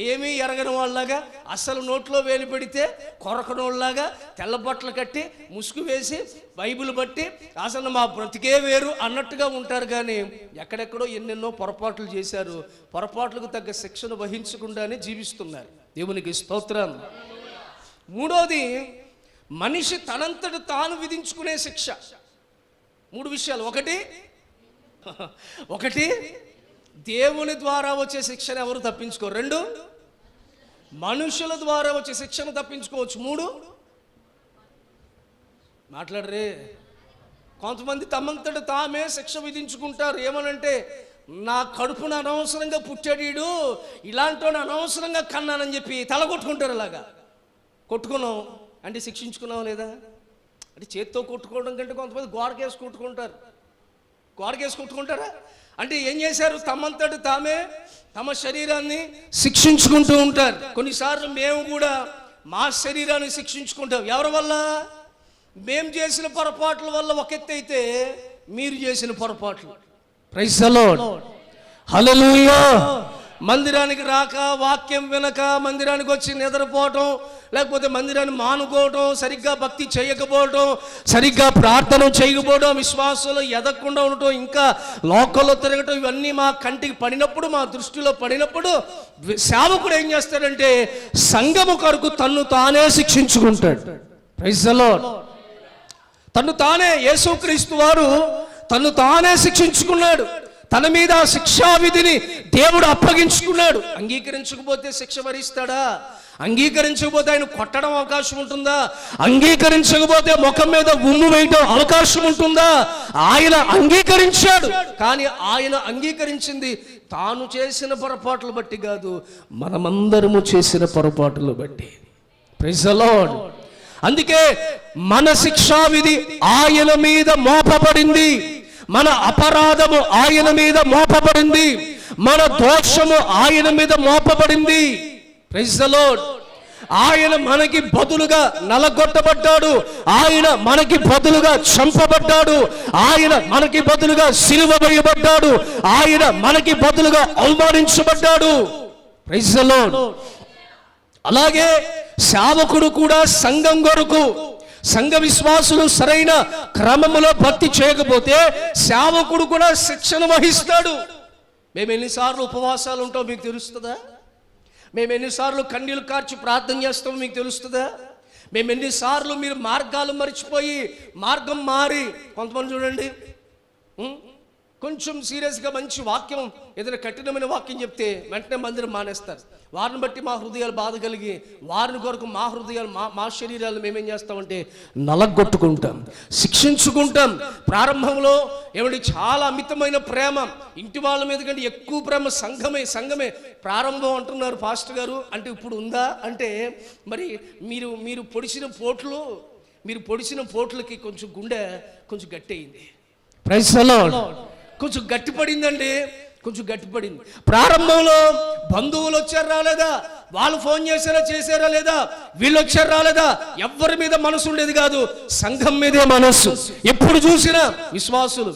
ఏమీ ఎరగని వాళ్ళలాగా, అసలు నోట్లో వేలు పెడితే కొరకనోళ్ళలాగా తెల్ల బట్టలు కట్టి ముసుగు వేసి బైబిల్ బట్టి అసలు మా బ్రతికే వేరు అన్నట్టుగా ఉంటారు. కానీ ఎక్కడెక్కడో ఎన్నెన్నో పొరపాట్లు చేశారు. పొరపాట్లకు తగ్గ శిక్షను వహించకుండానే జీవిస్తున్నారు. దేవునికి స్తోత్రం. 3వది మనిషి తనంతట తాను విధించుకునే శిక్ష. 3 విషయాలు. ఒకటి దేవుని ద్వారా వచ్చే శిక్షను ఎవరు తప్పించుకోరు. 2 మనుషుల ద్వారా వచ్చే శిక్షను తప్పించుకోవచ్చు. 3 మాట్లాడరే. కొంతమంది తమంతట తామే శిక్ష విధించుకుంటారు. ఏమనంటే, నా కడుపును అనవసరంగా పుట్టాడు, ఇలాంటి అనవసరంగా కన్నానని చెప్పి తల కొట్టుకుంటారు. అలాగా కొట్టుకున్నాం అంటే శిక్షించుకున్నాం లేదా? అంటే చేత్తో కొట్టుకోవడం కంటే కొంతమంది గోడకేసి కొట్టుకుంటారు. గోడకేసి కొట్టుకుంటారా? అంటే ఏం చేశారు, తమంతట తామే తమ శరీరాన్ని శిక్షించుకుంటూ ఉంటారు. కొన్నిసార్లు మేము కూడా మా శరీరాన్ని శిక్షించుకుంటాం. ఎవరి వల్ల? మేము చేసిన పొరపాట్ల వల్ల ఒక ఎత్తు అయితే, మీరు చేసిన పొరపాట్లు. Praise the lord. హల్లెలూయా. మందిరానికి రాక, వాక్యం వినక, మందిరానికి వచ్చి నిద్రపోవటం, లేకపోతే మందిరాన్ని మానుకోవటం, సరిగ్గా భక్తి చేయకపోవటం, సరిగ్గా ప్రార్థన చేయకపోవడం, విశ్వాసంలో ఎదగకుండా ఉండటం, ఇంకా లోకల్లో తిరగటం, ఇవన్నీ మా కంటికి పడినప్పుడు, మా దృష్టిలో పడినప్పుడు సేవకుడు ఏం చేస్తాడంటే సంఘము కొరకు తన్ను తానే శిక్షించుకుంటాడు. Praise the lord. తన్ను తానే, యేసుక్రీస్తు వారు తన్ను తానే శిక్షించుకున్నాడు. తన మీద శిక్షా విధిని దేవుడు అప్పగించుకున్నాడు. అంగీకరించకపోతే శిక్ష భరిస్తాడా? అంగీకరించకపోతే ఆయన కొట్టడం అవకాశం ఉంటుందా? అంగీకరించకపోతే ముఖం మీద ఉమ్ము వేయడం అవకాశం ఉంటుందా? ఆయన అంగీకరించాడు. కానీ ఆయన అంగీకరించింది తాను చేసిన పొరపాట్లు బట్టి కాదు, మనమందరము చేసిన పొరపాట్లు బట్టి. Praise the Lord. అందుకే మన శిక్షా విధి ఆయన మీద మోపబడింది. మన అపరాధము ఆయన మీద మోపబడింది. మన దోషము ఆయన మీద మోపబడింది. Praise the lord. ఆయన మనకి బదులుగా నలగొట్టబడ్డాడు. ఆయన మనకి బదులుగా చంపబడ్డాడు. ఆయన మనకి బదులుగా సిలువ వేయబడ్డాడు. ఆయన మనకి బదులుగా అవమానించబడ్డాడు. Praise the lord. అలాగే సేవకుడు కూడా సంఘం కొరకు సంఘ విశ్వాసులు సరైన క్రమములో భక్తి చేయకపోతే సేవకుడు కూడా శిక్షణ వహిస్తాడు. మేము ఎన్నిసార్లు ఉపవాసాలు ఉంటామో మీకు తెలుస్తుందా? మేము ఎన్నిసార్లు కన్నీళ్లు కార్చి ప్రార్థన చేస్తామో మీకు తెలుస్తుందా? మేము ఎన్నిసార్లు మీరు మార్గాలు మర్చిపోయి మార్గం మారి, కొంతమంది చూడండి కొంచెం సీరియస్గా మంచి వాక్యం, ఏదైనా కఠినమైన వాక్యం చెప్తే వెంటనే మందిరం మానేస్తారు. వారిని బట్టి మా హృదయాలు బాధ కలిగి వారిని కొరకు మా హృదయాలు మా శరీరాలు మేమేం చేస్తామంటే నలగొట్టుకుంటాం, శిక్షించుకుంటాం. ప్రారంభంలో ఏమంటే చాలా అమితమైన ప్రేమ, ఇంటి వాళ్ళ మీద కంటే ఎక్కువ ప్రేమ సంఘమే ప్రారంభం అంటున్నారు పాస్టర్ గారు. అంటే ఇప్పుడు ఉందా అంటే మరి మీరు పొడిచిన పోట్లకి కొంచెం గుండె కొంచెం గట్టి అయింది. Praise the Lord. కొంచెం గట్టిపడిందండి, కొంచెం గట్టిపడింది. ప్రారంభంలో బంధువులు వచ్చారు రాలేదా, వాళ్ళు ఫోన్ చేశారా లేదా, వీళ్ళు వచ్చారు రాలేదా, ఎవరి మీద మనసు ఉండేది కాదు, సంఘం మీదే మనస్సు. ఎప్పుడు చూసినా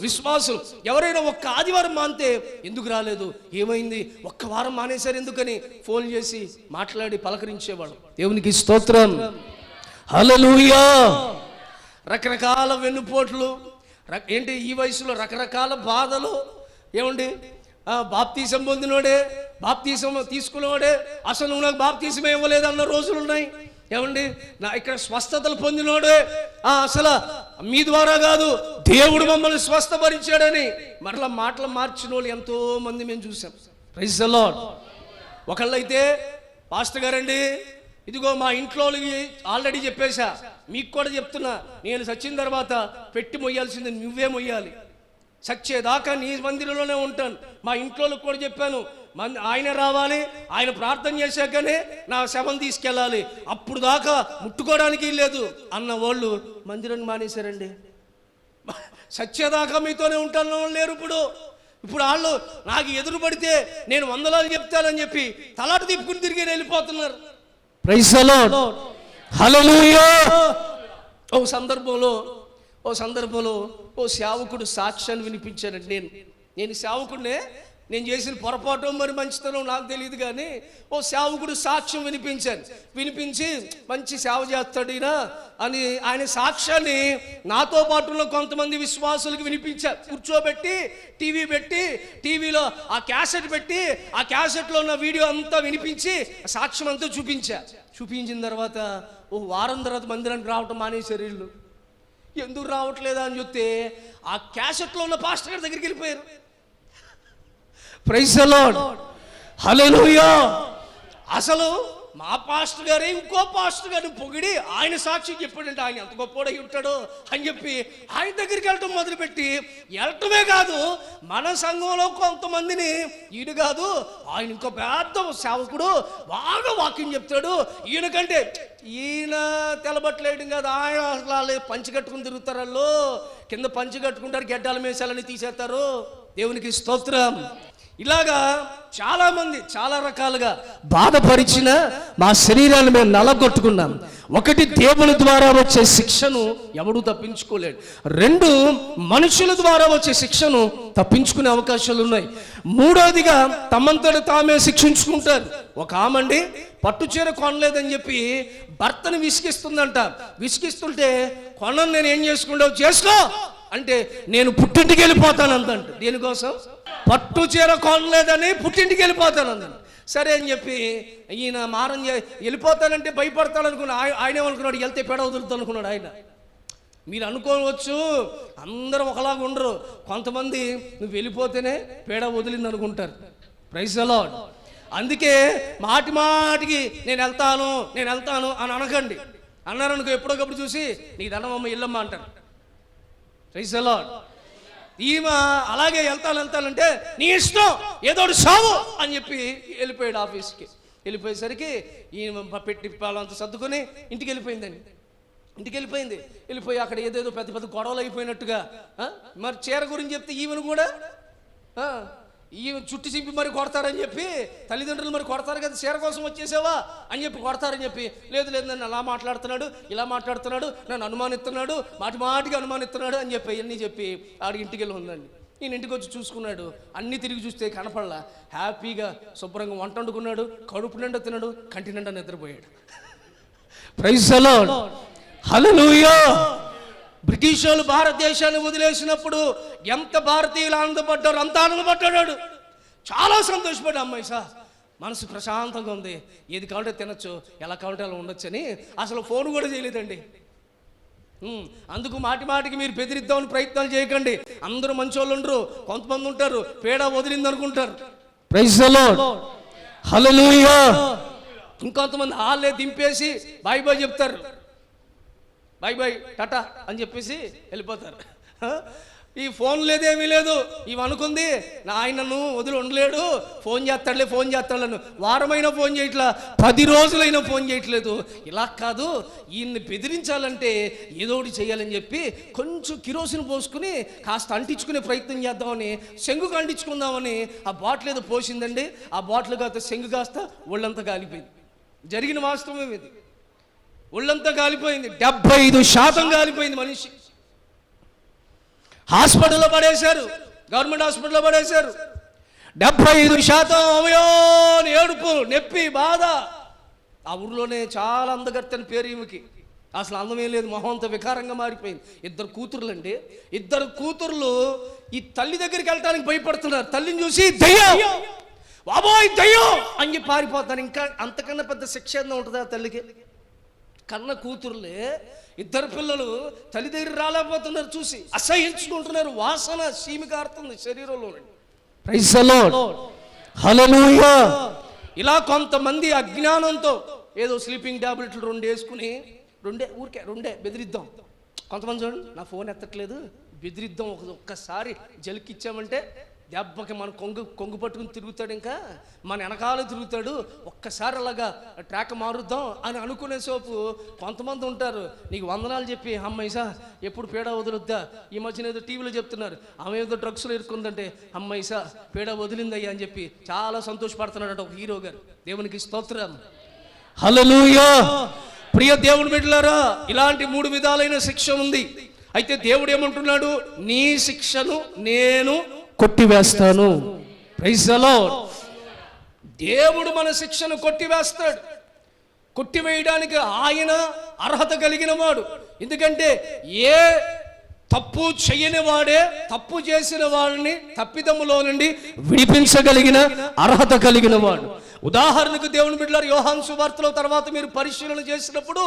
విశ్వాసులు ఎవరైనా ఒక్క ఆదివారం మానితే ఎందుకు రాలేదు, ఏమైంది, ఒక్క వారం మానేశారు ఎందుకని ఫోన్ చేసి మాట్లాడి పలకరించేవాడు. దేవునికి స్తోత్రం, హల్లెలూయా. రకరకాల వెన్నుపోట్లు, ఏంటి ఈ వయసులో రకరకాల బాధలు. ఏమండి బాప్తీసం పొందినోడే, బాప్తీసం తీసుకున్నవాడే అసలు నువ్వు నాకు బాప్తీసం ఇవ్వలేదు అన్న రోజులు ఉన్నాయి. ఏమండి ఇక్కడ స్వస్థతలు పొందినోడే అసలు మీ ద్వారా కాదు దేవుడు మమ్మల్ని స్వస్థపరిచాడని మరలా మాటలు మార్చిన వాళ్ళు ఎంతో మంది మేము చూసాం. Praise the Lord. ఒకళ్ళైతే పాస్టర్ గారండి ఇదిగో మా ఇంట్లో ఆల్రెడీ చెప్పేశా, మీకు కూడా చెప్తున్నా, నేను చచ్చిన తర్వాత పెట్టి మొయ్యాల్సింది నువ్వే మొయ్యాలి, చచ్చేదాకా నీ మందిరంలోనే ఉంటాను. మా ఇంట్లో కూడా చెప్పాను, ఆయన రావాలి, ఆయన ప్రార్థన చేశాకనే నా శవం తీసుకెళ్ళాలి, అప్పుడు దాకా ముట్టుకోవడానికి లేదు అన్న వాళ్ళు మందిరాన్ని మానేశారండి. చచ్చేదాకా మీతోనే ఉంటాను లేరు. ఇప్పుడు వాళ్ళు నాకు ఎదురు పడితే నేను వందలాలు చెప్తానని చెప్పి తలాటు తిప్పుకుని తిరిగి వెళ్ళిపోతున్నారు. ప్రైజ్ ది లార్డ్, హల్లెలూయా. ఓ సందర్భంలో ఓ సేవకుడు సాక్ష్యాన్ని వినిపించానండి. నేను సేవకుడినే, నేను చేసిన పొరపాటు మరి మంచితనం నాకు తెలియదు కానీ ఓ సేవకుడు సాక్ష్యం వినిపించి మంచి సేవ చేస్తాడు అని ఆయన సాక్ష్యాన్ని నాతో పాటులో కొంతమంది విశ్వాసులకు వినిపించారు. కూర్చోబెట్టి టీవీలో ఆ క్యాసెట్ పెట్టి ఆ క్యాసెట్లో ఉన్న వీడియో అంతా వినిపించి సాక్ష్యం అంతా చూపించిన తర్వాత ఓ వారం తర్వాత మందిరానికి రావటం మానేశారు. వీళ్ళు ఎందుకు రావట్లేదా అని చూస్తే ఆ క్యాసెట్లో ఉన్న పాస్టర్ గారి దగ్గరికి వెళ్ళిపోయారు. ప్రైజ్ ది లార్డ్, హల్లెలూయా. అసలు మా పాస్టర్ గారే ఇంకో పాస్టర్ గారిని పొగిడి ఆయన సాక్షి చెప్పాడంటే ఆయన ఎంత గొప్పడై ఉంటాడో అని చెప్పి ఆయన దగ్గరికి వెళ్ళటం మొదలుపెట్టి, వెళ్ళటమే కాదు మన సంఘంలో కొంతమందిని ఈయన కాదు ఆయన ఇంకో పెద్ద సేవకుడు బాగా వాక్యం చెప్తాడు, ఈయన తెలబట్టలేయడం కాదు, ఆయన అసలు పంచి కట్టుకుని తిరుగుతారు, వాళ్ళు కింద పంచి కట్టుకుంటారు, గెడ్డాల మేసాలని తీసేస్తారు. దేవునికి స్తోత్రం. ఇలాగా చాలా మంది చాలా రకాలుగా బాధపరిచిన మా శరీరాన్ని మేము నలగొట్టుకున్నాం. ఒకటి, దేవుని ద్వారా వచ్చే శిక్షను ఎవడూ తప్పించుకోలేడు. రెండు, మనుషుల ద్వారా వచ్చే శిక్షను తప్పించుకునే అవకాశాలు ఉన్నాయి. మూడోదిగా తమంతట తామే శిక్షించుకుంటారు. ఒక ఆమండి పట్టుచీర కొనలేదని చెప్పి భర్తను విసిగిస్తుంటే కొనను నేను ఏం చేసుకుంటావు చేసుకో అంటే నేను పుట్టింటికి వెళ్ళిపోతాను అందంట. దేనికోసం? పట్టు చీర కొనలేదని పుట్టింటికి వెళ్ళిపోతాను అందంట. సరే అని చెప్పి ఈయన వెళ్ళిపోతానంటే భయపడతాను అనుకున్నాడు. ఆయన ఏమనుకున్నాడు, వెళ్తే పెడ వదులుతాను అనుకున్నాడు. ఆయన మీరు అనుకోవచ్చు అందరూ ఒకలాగా ఉండరు, కొంతమంది నువ్వు వెళ్ళిపోతేనే పేడ వదిలింది అనుకుంటారు. Praise the Lord. అందుకే మాటికి నేను వెళ్తాను అని అనకండి. అన్నారనుకో ఎప్పుడోకప్పుడు చూసి నీ దండమ్మ ఇల్లమ్మ అంటారు. Praise the Lord. ఈమె అలాగే వెళ్తానంటే నీ ఇష్టం ఏదోటి సావు అని చెప్పి వెళ్ళిపోయాడు ఆఫీస్కి. వెళ్ళిపోయేసరికి ఈమె పెట్టి పాలంతా సర్దుకొని ఇంటికి వెళ్ళిపోయి అక్కడ ఏదేదో పెద్ద గొడవలు అయిపోయినట్టుగా మరి చీర గురించి చెప్తే ఈమెను కూడా ఈమె చుట్టి చింపి మరి కొడతారని చెప్పి, తల్లిదండ్రులు మరి కొడతారు కదా చీర కోసం వచ్చేసావా అని చెప్పి కొడతారని చెప్పి, లేదు నన్ను అలా మాట్లాడుతున్నాడు ఇలా మాట్లాడుతున్నాడు, నన్ను అనుమానిస్తున్నాడు, మాటికి అనుమానిస్తున్నాడు అని చెప్పి అన్నీ చెప్పి ఆడికి ఇంటికి వెళ్ళి ఉందండి. ఈయన ఇంటికి వచ్చి చూసుకున్నాడు, అన్నీ తిరిగి చూస్తే కనపడలా. హ్యాపీగా శుభ్రంగా వంట వండుకున్నాడు, కడుపు నిండా తిన్నాడు, కంటి నిండా నిద్రపోయాడు. Praise the lord, hallelujah. British వాళ్ళు భారతదేశాన్ని వదిలేసినప్పుడు ఎంత భారతీయులు ఆనందపడ్డారు, అంత ఆనందపడ్డాడు. చాలా సంతోషపడ్డా. అమ్మాయి సార్ మనసు ప్రశాంతంగా ఉంది, ఏది కావాలంటే తినొచ్చు, ఎలా కావాలంటే అలా ఉండొచ్చు అని అసలు ఫోన్ కూడా చేయలేదండి. అందుకు మాటి మాటికి మీరు బెదిరిద్దామని ప్రయత్నాలు చేయకండి. అందరూ మంచోళ్ళు ఉండరు, కొంతమంది ఉంటారు పేడ వదిలింది అనుకుంటారు. Praise the lord. హల్లెలూయా. ఇంకొంతమంది హాల్లే దింపేసి బాయ్ బాయ్ చెప్తారు, బాయ్ బాయ్ టాటా అని చెప్పేసి వెళ్ళిపోతారు. ఈ ఫోన్ లేదేమీ లేదు, ఇవి అనుకుంది నా ఆయనను వదిలి ఉండలేడు, ఫోన్ చేస్తాడులేను. వారమైనా ఫోన్ చేయట్లా, 10 రోజులైనా ఫోన్ చేయట్లేదు. ఇలా కాదు, ఈయన్ని బెదిరించాలంటే ఏదో ఒకటి చేయాలని చెప్పి కొంచెం కిరోసిన్ పోసుకుని కాస్త అంటించుకునే ప్రయత్నం చేద్దామని, శంగుకు అంటించుకుందామని ఆ బాటిల్ ఏదో పోసిందండి. ఆ బాటిల్ కాస్త శంగు కాస్త ఒళ్ళంతా కాలిపోయింది. జరిగిన వాస్తవం ఇది. ఒళ్ళంతా కాలిపోయింది, 75% కాలిపోయింది మనిషి. హాస్పిటల్లో పడేశారు, గవర్నమెంట్ హాస్పిటల్లో పడేశారు. 75% అమయో ఏడుపు, నొప్పి, బాధ. ఆ ఊర్లోనే చాలా అందగత్తని పేరు ఈమెకి. అసలు అందమే లేదు, మొహం అంతా వికారంగా మారిపోయింది. 2 కూతుర్లండి. 2 కూతుర్లు ఈ తల్లి దగ్గరికి వెళ్ళడానికి భయపడుతున్నారు. తల్లిని చూసి దయ్యం, బాబోయ్ దయ్యం అని పారిపోతారు. ఇంకా అంతకన్నా పెద్ద శిక్ష ఏదో ఉంటుంది ఆ తల్లికి. కన్న కూతుర్లే 2 పిల్లలు తల్లి దగ్గర రాలేకపోతున్నారు, చూసి అసహించుకుంటున్నారు. వాసన సీమి కారుతుంది శరీరంలో. Praise the lord. హల్లెలూయా. ఇలా కొంతమంది అజ్ఞానంతో ఏదో స్లీపింగ్ టాబ్లెట్లు 2 వేసుకుని రెండే బెదిరిద్దాం. కొంతమంది చూడండి, నా ఫోన్ ఎత్తట్లేదు, బెదిరిద్దాం, ఒక్కసారి జలికిచ్చామంటే దెబ్బకి మన కొంగు పట్టుకుని తిరుగుతాడు, ఇంకా మన వెనకాల తిరుగుతాడు. ఒక్కసారి అలాగా ట్రాక్ మారుద్దాం అని అనుకునే సోపు కొంతమంది ఉంటారు. నీకు వందనాలు చెప్పి అమ్మాయిసా ఎప్పుడు పేడ వదులుద్దా, ఈ మధ్యన ఏదో టీవీలో చెప్తున్నారు ఆమె ఏదో డ్రగ్స్లో ఇరుక్కుందంటే అమ్మాయిసా పేడ వదిలిందయ్యా అని చెప్పి చాలా సంతోషపడుతున్నాడు ఒక హీరో గారు. దేవునికి స్తోత్రం. హల్లెలూయా. ప్రియ దేవుని బిడ్డలారా, ఇలాంటి 3 విధాలైన శిక్ష ఉంది. అయితే దేవుడు ఏమంటున్నాడు? నీ శిక్షను నేను కొట్టివేస్తాను. Praise the lord. దేవుడు మన శిక్షను కొట్టివేస్తాడు. కొట్టివేయడానికి ఆయన అర్హత కలిగిన వాడు. ఎందుకంటే ఏ తప్పు చేయని వాడే తప్పు చేసిన వాడిని తప్పిదములో నుండి విడిపించగలిగిన అర్హత కలిగిన వాడు. ఉదాహరణకు దేవుని బిడ్డలారా, యోహాను సువార్తలో తర్వాత మీరు పరిశీలన చేసినప్పుడు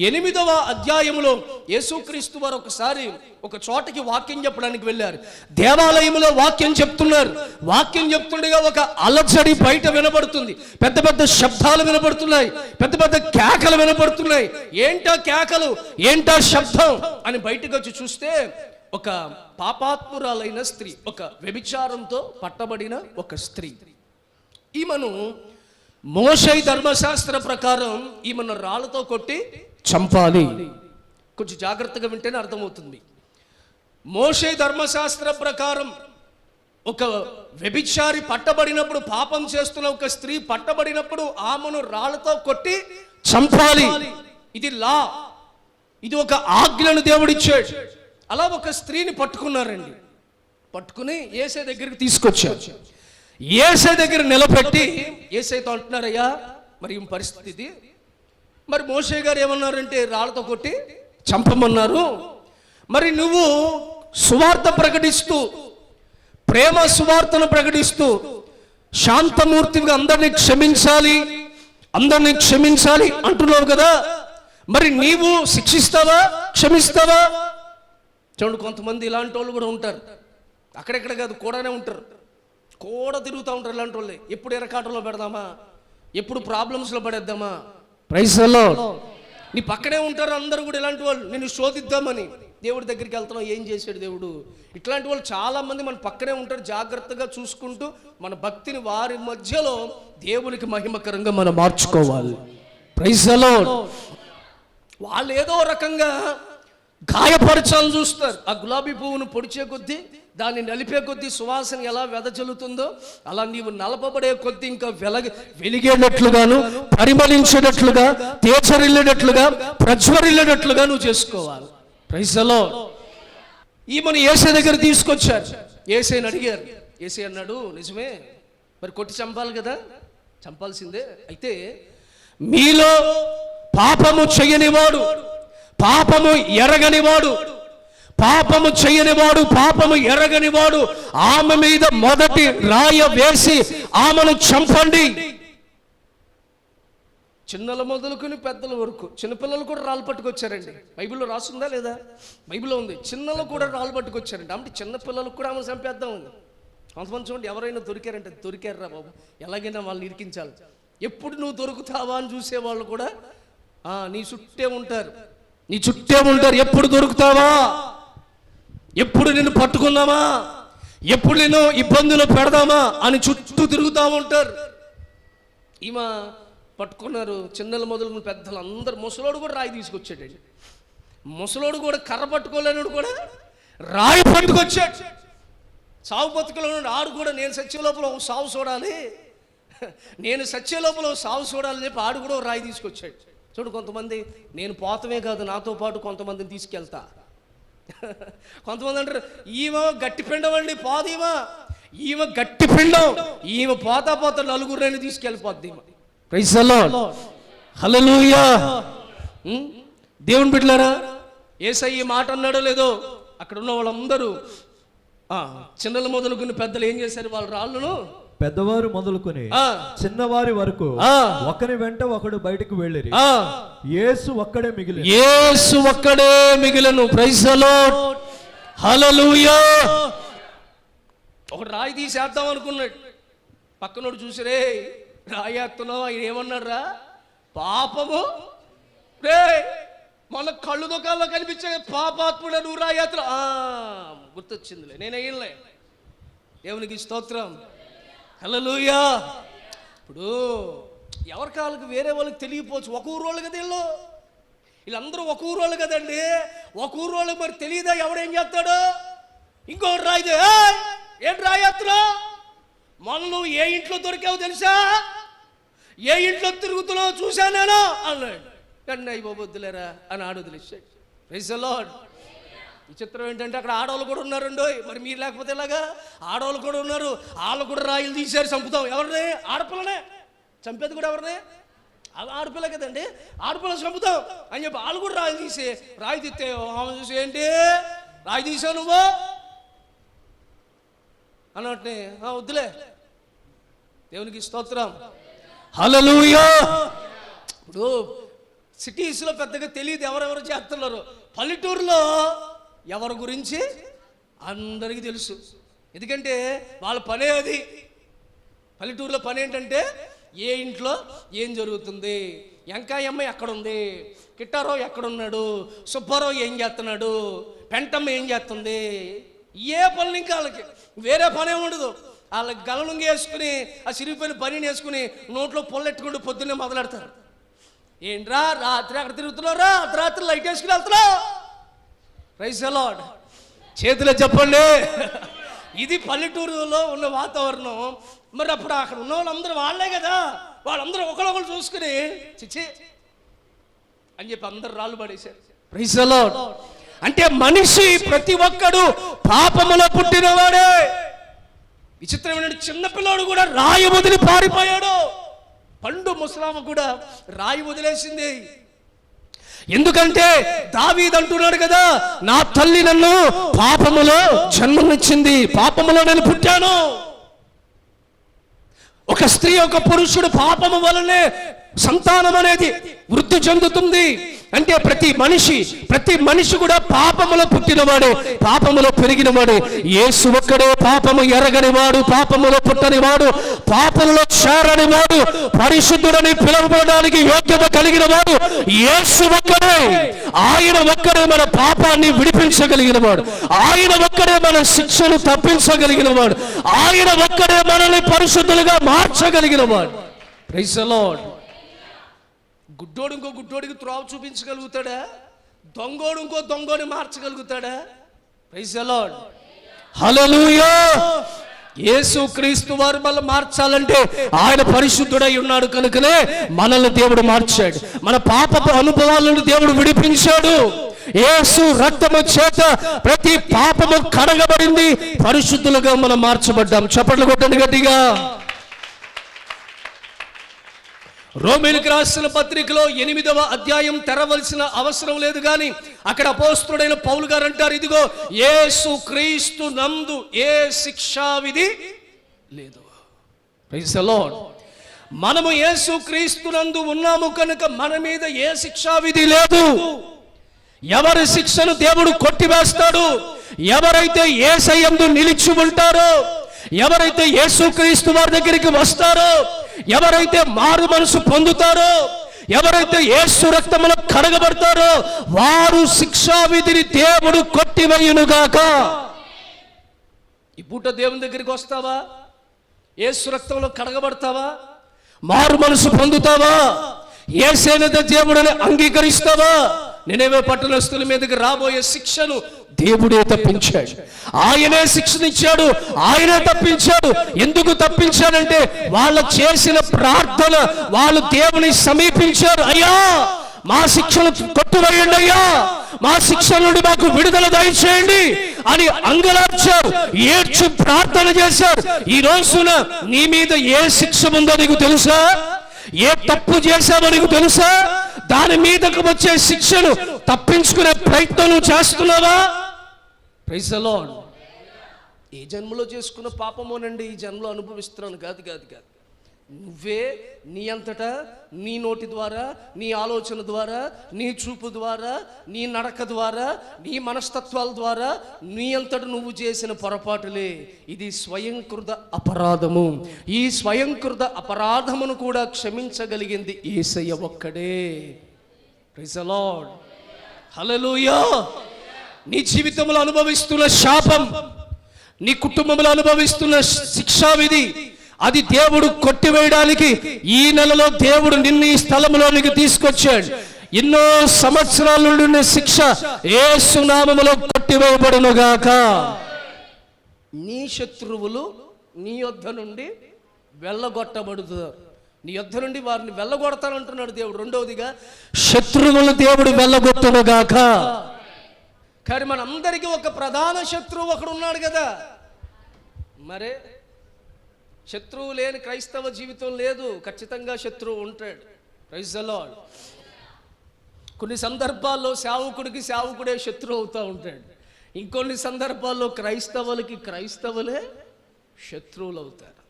8వ అధ్యాయంలో యేసుక్రీస్తు వారు ఒకసారి ఒక చోటకి వాక్యం చెప్పడానికి వెళ్ళారు. దేవాలయంలో వాక్యం చెప్తున్నారు. వాక్యం చెప్తుండగా ఒక అలజడి బయట వినబడుతుంది. పెద్ద పెద్ద శబ్దాలు వినబడుతున్నాయి, పెద్ద పెద్ద కేకలు వినబడుతున్నాయి. ఏంటా కేకలు, ఏంటా శబ్దం అని బయటకు వచ్చి చూస్తే ఒక పాపాత్మురాలైన స్త్రీ, ఒక వ్యభిచారంతో పట్టబడిన ఒక స్త్రీ. ఈమెను మోషే ధర్మశాస్త్ర ప్రకారం ఈమెను రాళ్లతో కొట్టి చంపాలి. కొంచెం జాగ్రత్తగా వింటేనే అర్థమవుతుంది. మోషే ధర్మశాస్త్ర ప్రకారం ఒక వ్యభిచారి పట్టబడినప్పుడు, పాపం చేస్తున్న ఒక స్త్రీ పట్టబడినప్పుడు ఆమెను రాళ్లతో కొట్టి చంపాలి. ఇది లా, ఇది ఒక ఆజ్ఞను దేవుడిచ్చాడు. అలా ఒక స్త్రీని పట్టుకున్నారండి. పట్టుకుని యేసే దగ్గరికి తీసుకొచ్చారు. యేసే దగ్గర నిలబెట్టి యేసైతో అంటున్నారయ్యా, మరి ఈ పరిస్థితి, మరి మోషే గారు ఏమన్నారంటే రాళ్లతో కొట్టి చంపమన్నారు. మరి నువ్వు సువార్త ప్రకటిస్తూ, ప్రేమ సువార్తను ప్రకటిస్తూ, శాంతమూర్తిగా అందరినీ క్షమించాలి అంటున్నావు కదా, మరి నీవు శిక్షిస్తావా, క్షమిస్తావా? చూడండి, కొంతమంది ఇలాంటి వాళ్ళు కూడా ఉంటారు. అక్కడెక్కడ కాదు, కూడానే ఉంటారు, కూడా తిరుగుతూ ఉంటారు ఇలాంటి వాళ్ళే. ఎప్పుడు ఎరకాటంలో పెడదామా, ఎప్పుడు ప్రాబ్లమ్స్లో పడేద్దామా. Praise the Lord. నీ పక్కనే ఉంటారు అందరూ కూడా ఇలాంటి వాళ్ళు, నిన్ను శోధిద్దామని. దేవుడి దగ్గరికి వెళ్తున్నావు, ఏం చేశాడు దేవుడు? ఇట్లాంటి వాళ్ళు చాలా మంది మన పక్కనే ఉంటారు. జాగ్రత్తగా చూసుకుంటూ మన భక్తిని వారి మధ్యలో దేవునికి మహిమకరంగా మనం మార్చుకోవాలి. Praise the Lord. వాళ్ళు ఏదో రకంగా గాయపరచాలని చూస్తారు. ఆ గులాబీ పువ్వును పొడిచే కొద్దీ, దాన్ని నలిపే కొద్దీ సువాసన ఎలా వెదజల్లుతుందో అలా నీవు నలపబడే కొద్దీ ఇంకా వెలిగేటట్లుగాను, పరిమళించేటట్లుగా, తేజరిల్లేటట్లుగా, ప్రజ్వరిల్లేటట్లుగా నువ్వు చేసుకోవాలి. Praise the Lord. ఈమెను యేసే దగ్గర తీసుకొచ్చారు. యేసేని అడిగారు. యేసే అన్నాడు, నిజమే, మరి కొట్టి చంపాలి కదా, చంపాల్సిందే. అయితే మీలో పాపము చేయనివాడు, పాపము ఎరగనివాడు, పాపము చేయనివాడు, పాపము ఎరగనివాడు ఆమె మీద మొదటి రాయ వేసి ఆమెను చంపండి. చిన్నల మొదలుకొని పెద్దల వరకు చిన్నపిల్లలు కూడా రాళ్ళు పట్టుకొచ్చారండి. బైబిల్లో రాస్తుందా లేదా? బైబిల్లో ఉంది. చిన్నలు కూడా రాళ్ళు పట్టుకొచ్చారండి. అంటే చిన్నపిల్లలకు కూడా ఆమె చంపేద్దాం ఉంది. కొంతమంది చూడండి, ఎవరైనా దొరికారంటే దొరికారా బాబు, ఎలాగైనా వాళ్ళని ఇరికించాలి. ఎప్పుడు నువ్వు దొరుకుతావా అని చూసేవాళ్ళు కూడా నీ చుట్టే ఉంటారు, నీ చుట్టే ఉంటారు. ఎప్పుడు దొరుకుతావా, ఎప్పుడు నిన్ను పట్టుకుందామా, ఎప్పుడు నేను ఇబ్బందులు పెడదామా అని చుట్టూ తిరుగుతూ ఉంటారు. ఈమె పట్టుకున్నారు. చిన్నల మొదలు పెద్దలు అందరు. ముసలోడు కూడా రాయి తీసుకొచ్చాడండి. ముసలోడు కూడా కర్ర పట్టుకోలేనుడు కూడా రాయి పట్టుకొచ్చాడు. సావు బతుకులో ఆడు కూడా నేను సత్య లోపల ఒక సావు చూడాలి, నేను సత్య లోపల ఒక సావు చూడాలని చెప్పి ఆడు కూడా రాయి తీసుకొచ్చాడు. చూడు, కొంతమంది నేను పోతమే కాదు నాతో పాటు కొంతమందిని తీసుకెళ్తా. కొంతమంది అంటారు ఈమె గట్టి పిండం అండి, పోదు ఈమె గట్టి పిండం, ఈమె పోతా పోతా నలుగురిని తీసుకెళ్ళిపోద్ది ఈమె. ప్రైజ్ ది లార్డ్, హల్లెలూయా. దేవుని బిడ్డలారా, యేసయ్య ఈ మాట అన్నాడో లేదో, అక్కడ ఉన్న వాళ్ళందరూ చిన్నలు మొదలుకుని పెద్దలు ఏం చేశారు, వాళ్ళ రాళ్ళను పెద్దవారు మొదలుకొని చిన్నవారి వరకు ఒకరి వెంట ఒకడు బయటకు వెళ్ళిరి. యేసు ఒక్కడే మిగిలి, యేసు ఒక్కడే మిగిలను. ప్రైజ్ ది లార్డ్, హల్లెలూయా. ఒకడు రాయి తీసేద్దాం అనుకున్నాడు. పక్కనోడు చూసిరే రాయి ఎత్తున్నావు, ఆయన ఏమన్నాడు రా, పాపము రే మన కళ్ళు దుకాణంలో కనిపించే పాపాత్ముడ నువ్వు రాయి ఎత్తు. గుర్తొచ్చిందిలే, నేను అయ్యలే. దేవునికి స్తోత్రం, హల్లెలూయా. ఇప్పుడు ఎవరి కాళ్ళకి వేరే వాళ్ళకి తెలియపోవచ్చు. ఒక ఊరు వాళ్ళు కదా వీళ్ళందరూ ఒక ఊరు వాళ్ళు కదండి. ఒక ఊరు వాళ్ళకి మరి తెలియదా ఎవడేం చేస్తాడు. ఇంకొకటి రాయిదే, ఏంటి రాయి ఎత్తున్నావు, మొన్న నువ్వు ఏ ఇంట్లో దొరికావు తెలుసా, ఏ ఇంట్లో తిరుగుతున్నావు చూసా నేను అన్నాడు. కన్నా అయిపోవద్దులేరా అని ఆడు వదిలేసాడు. Praise the lord. విచిత్రం ఏంటంటే అక్కడ ఆడవాళ్ళు కూడా ఉన్నారండి. మరి మీరు లేకపోతే ఇలాగా ఆడవాళ్ళు కూడా ఉన్నారు. వాళ్ళు కూడా రాయిలు తీశారు, చంపుతాం. ఎవరిని? ఆడపిల్లనే. చంపేది కూడా ఎవరిని? ఆడపిల్ల కదండి, ఆడపిల్ల చంపుతాం అని చెప్పి వాళ్ళు కూడా రాయి తీసి రాయి తీస్తే ఆమె చూసి ఏంటి రాయి తీసావు నువ్వు అన్నట్టే వద్దులే. దేవునికి స్తోత్రం, హల్లెలూయా. ఇప్పుడు సిటీస్లో పెద్దగా తెలియదు ఎవరెవరు చేస్తున్నారు. పల్లెటూరులో ఎవరి గురించి అందరికీ తెలుసు. ఎందుకంటే వాళ్ళ పనే అది. పల్లెటూరులో పని ఏంటంటే ఏ ఇంట్లో ఏం జరుగుతుంది, ఎంకాయమ్మ ఎక్కడుంది, కిట్టారో ఎక్కడున్నాడు, సుబ్బారావు ఏం చేస్తున్నాడు, పెంటమ్మ ఏం చేస్తుంది, ఏ పనులు ఇంకా వాళ్ళకి వేరే పనే ఉండదు. వాళ్ళకి గలనుంగి వేసుకుని ఆ సిరిగిపోయిన పనిని వేసుకుని నోట్లో పొల్లెట్టుకుంటూ పొద్దున్నే మొదలెడతారు. ఏంట్రా రాత్రి అక్కడ తిరుగుతున్నారా, అర్ధరాత్రి లైట్ వేసుకుని వెళ్తున్నావు. ప్రైజ్ ది లార్డ్, చేతిలో చెప్పండి. ఇది పల్లెటూరులో ఉన్న వాతావరణం. మరి అప్పుడు అక్కడ ఉన్న వాళ్ళందరూ వాళ్ళే కదా, వాళ్ళందరూ ఒకరొకరు చూసుకుని చిచ్చి అని చెప్పి అందరు రాళ్ళు పడేశారు. Praise the lord. అంటే మనిషి ప్రతి ఒక్కడు పాపములో పుట్టినవాడే. విచిత్రమైన చిన్నపిల్లాడు కూడా రాయి వదిలి పారిపోయాడు. పండు ముసలామ కూడా రాయి వదిలేసింది. ఎందుకంటే దావీదు అంటున్నాడు కదా, నా తల్లి నన్ను పాపములో జన్మనిచ్చింది, పాపములో నేను పుట్టాను. ఒక స్త్రీ ఒక పురుషుడు పాపము వలనే సంతానం అనేది వృద్ధి చెందుతుంది. అంటే ప్రతి మనిషి కూడా పాపములో పుట్టినవాడు, పాపములో పెరిగినవాడు. యేసు ఒక్కడే పాపము ఎరగనివాడు, పాపములో పుట్టనివాడు, పాపములో చేరనివాడు, పరిశుద్ధుడని పిలువబడడానికి యోగ్యత కలిగిన వాడు యేసు ఒక్కడే. ఆయన ఒక్కడే మన పాపాన్ని విడిపించగలిగినవాడు, ఆయన ఒక్కడే మన శిక్షను తప్పించగలిగినవాడు, ఆయన ఒక్కడే మనల్ని పరిశుద్ధులుగా మార్చగలిగినవాడు. Praise the Lord. గుడ్డోడు ఇంకో గుడ్డోడికి త్రోవ చూపించగలుగుతాడా? దొంగోడు ఇంకో దొంగోని మార్చగలుగుతాడా? Praise the lord, hallelujah. యేసు క్రీస్తు వారు మనల్ని మార్చాలంటే ఆయన పరిశుద్ధుడై ఉన్నాడు కనుకనే మనల్ని దేవుడు మార్చాడు. మన పాపపు అనుభవాలను దేవుడు విడిపించాడు. యేసు రక్తము చేత ప్రతి పాపము కడగబడింది, పరిశుద్ధులుగా మనం మార్చబడ్డాం. చప్పట్లు కొట్టండి గట్టిగా. రోమీయులకు రాసిన పత్రికలో 8వ అధ్యాయం తెరవలసిన అవసరం లేదు, కానీ అక్కడ అపోస్తలుడైన పౌలు గారు అంటారు, ఇదిగో యేసు క్రీస్తు నందు ఏ శిక్షా విధి లేదు. Praise the lord. మనము యేసు క్రీస్తు నందు ఉన్నాము కనుక మన మీద ఏ శిక్షా విధి లేదు. ఎవరి శిక్షను దేవుడు కొట్టివేస్తాడు? ఎవరైతే యేసయ్యందు నిలిచి ఉంటారో, ఎవరైతే యేసుక్రీస్తు వారి దగ్గరికి వస్తారో, ఎవరైతే మారు మనసు పొందుతారో, ఎవరైతే యేసు రక్తములో కడగబడతారో వారు శిక్షా విధిని దేవుడు కొట్టివేయునుగాక. ఈ పూట దేవుని దగ్గరికి వస్తావా? యేసు రక్తంలో కడగబడతావా? మారు మనసు పొందుతావా? యేసేన దేవుడని అంగీకరిస్తావా? నినెవే పట్టణస్థుల మీదకి రాబోయే శిక్షను దేవుడే తప్పించాడు. ఆయనే శిక్షనిచ్చాడు, ఆయనే తప్పించాడు. ఎందుకు తప్పించాడంటే వాళ్ళు చేసిన ప్రార్థన, వాళ్ళు దేవుని సమీపించారు, అయ్యా మా శిక్షను కొట్టువేయండి, అయ్యా మా శిక్ష నుండి మాకు విడుదల దయచేయండి అని అంగలార్చారు, ఏడ్చి ప్రార్థన చేశారు. ఈ రోజున నీ మీద ఏ శిక్ష ఉందో నీకు తెలుసా? ఏ తప్పు చేశావో నీకు తెలుసా? దాని మీదకు వచ్చే శిక్షను తప్పించుకునే ప్రయత్నం నువ్వు చేస్తున్నావా? Praise the Lord. ఏ జన్మలో చేసుకున్న పాపమోనండి ఈ జన్మలో అనుభవిస్తున్నాను కాదు కాదు కాదు. నువ్వే నీ అంతటా నీ నోటి ద్వారా, నీ ఆలోచన ద్వారా, నీ చూపు ద్వారా, నీ నడక ద్వారా, నీ మనస్తత్వాల ద్వారా నీ అంతటా నువ్వు చేసిన పొరపాటులే. ఇది స్వయంకృత అపరాధము. ఈ స్వయంకృత అపరాధమును కూడా క్షమించగలిగింది యేసయ్య ఒక్కడే. Praise the lord. హల్లెలూయా. నీ జీవితంలో అనుభవిస్తున్న శాపం, నీ కుటుంబంలో అనుభవిస్తున్న శిక్షా విధి, అది దేవుడు కొట్టివేయడానికి ఈ నెలలో దేవుడు నిన్ను ఈ స్థలంలోనికి తీసుకొచ్చాడు. ఎన్నో సంవత్సరాల నుండి ఉన్న శిక్ష యేసు నామములో కొట్టివేయబడునుగాక. నీ శత్రువులు నీ యొద్ద నుండి వెళ్ళగొట్టబడుతారు. నీ యొద్ద నుండి వారిని వెళ్ళగొడతానంటున్నాడు దేవుడు. రెండవదిగా శత్రువులు దేవుడు వెళ్ళగొట్టునుగాక. కానీ మనందరికీ ఒక ప్రధాన శత్రువు ఒకడు ఉన్నాడు కదా. మరే శత్రువు లేని క్రైస్తవ జీవితం లేదు. ఖచ్చితంగా శత్రువు ఉంటాడు. Praise the lord. కొన్ని సందర్భాల్లో సేవకుడికి సేవకుడే శత్రువు అవుతూ ఉంటాడు. ఇంకొన్ని సందర్భాల్లో క్రైస్తవులకి క్రైస్తవులే శత్రువులు అవుతారు.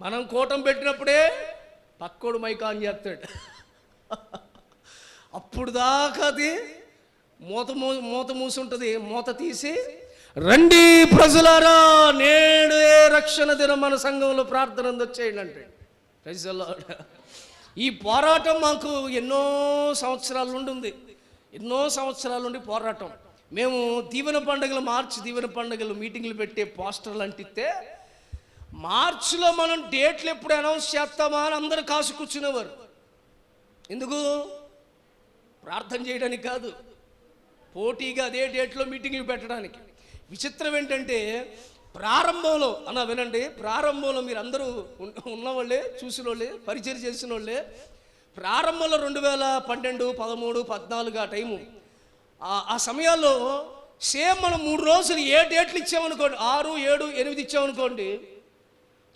మనం కూటం పెట్టినప్పుడే పక్కోడు మైక్ ఆన్ చేస్తాడు. అప్పుడు దాకా అది మూత మూసుంటుంది. మూత తీసి రండి ప్రజలారా నేడే రక్షణ దినం మన సంఘంలో ప్రార్థన వచ్చేయండి అంటే. Praise the lord. ఈ పోరాటం మాకు ఎన్నో సంవత్సరాల నుండి ఉంది. ఎన్నో సంవత్సరాల నుండి పోరాటం. మేము దీవెన పండుగలు, మార్చి దీవెన పండుగలు మీటింగ్లు పెట్టే పోస్టర్లు అంటిస్తే మార్చిలో మనం డేట్లు ఎప్పుడు అనౌన్స్ చేస్తామా అని అందరూ కాసు కూర్చునేవారు. ఎందుకు? ప్రార్థన చేయడానికి కాదు, పోటీగా అదే డేట్లో మీటింగ్లు పెట్టడానికి. విచిత్రం ఏంటంటే ప్రారంభంలో అన్న వినండి, ప్రారంభంలో మీరు అందరూ ఉన్నవాళ్ళే, చూసిన వాళ్ళే, పరిచయం చేసిన వాళ్ళే. ప్రారంభంలో 2012, 13, 14 ఆ టైము, ఆ సమయాల్లో సేమ్ మనం 3 రోజులు ఏ డేట్లు ఇచ్చామనుకోండి, 6, 7, 8 ఇచ్చామనుకోండి,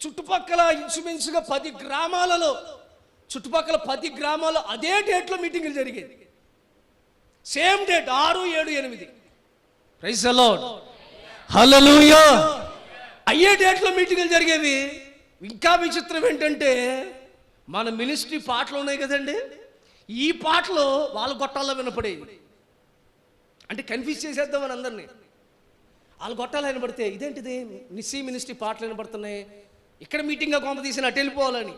చుట్టుపక్కల ఇంచుమించుగా 10 గ్రామాలలో, చుట్టుపక్కల 10 గ్రామాల్లో అదే డేట్లో మీటింగులు జరిగేది. Same date 6, 7, 8. Praise the lord. Hallelujah. అయ్యే డేట్లో మీటింగులు జరిగేవి. ఇంకా విచిత్రం ఏంటంటే మన మినిస్ట్రీ పాటలు ఉన్నాయి కదండి, ఈ పాటలు వాళ్ళ గొట్టాల్లో వినపడేది. అంటే కన్ఫ్యూజ్ చేసేద్దామని అందరినీ. వాళ్ళ గొట్టాలు వినపడితే ఇదేంటిది నిస్సీ మినిస్ట్రీ పాటలు వినపడుతున్నాయి, ఇక్కడ మీటింగ్గా కొంప తీసిన అటు వెళ్ళిపోవాలని.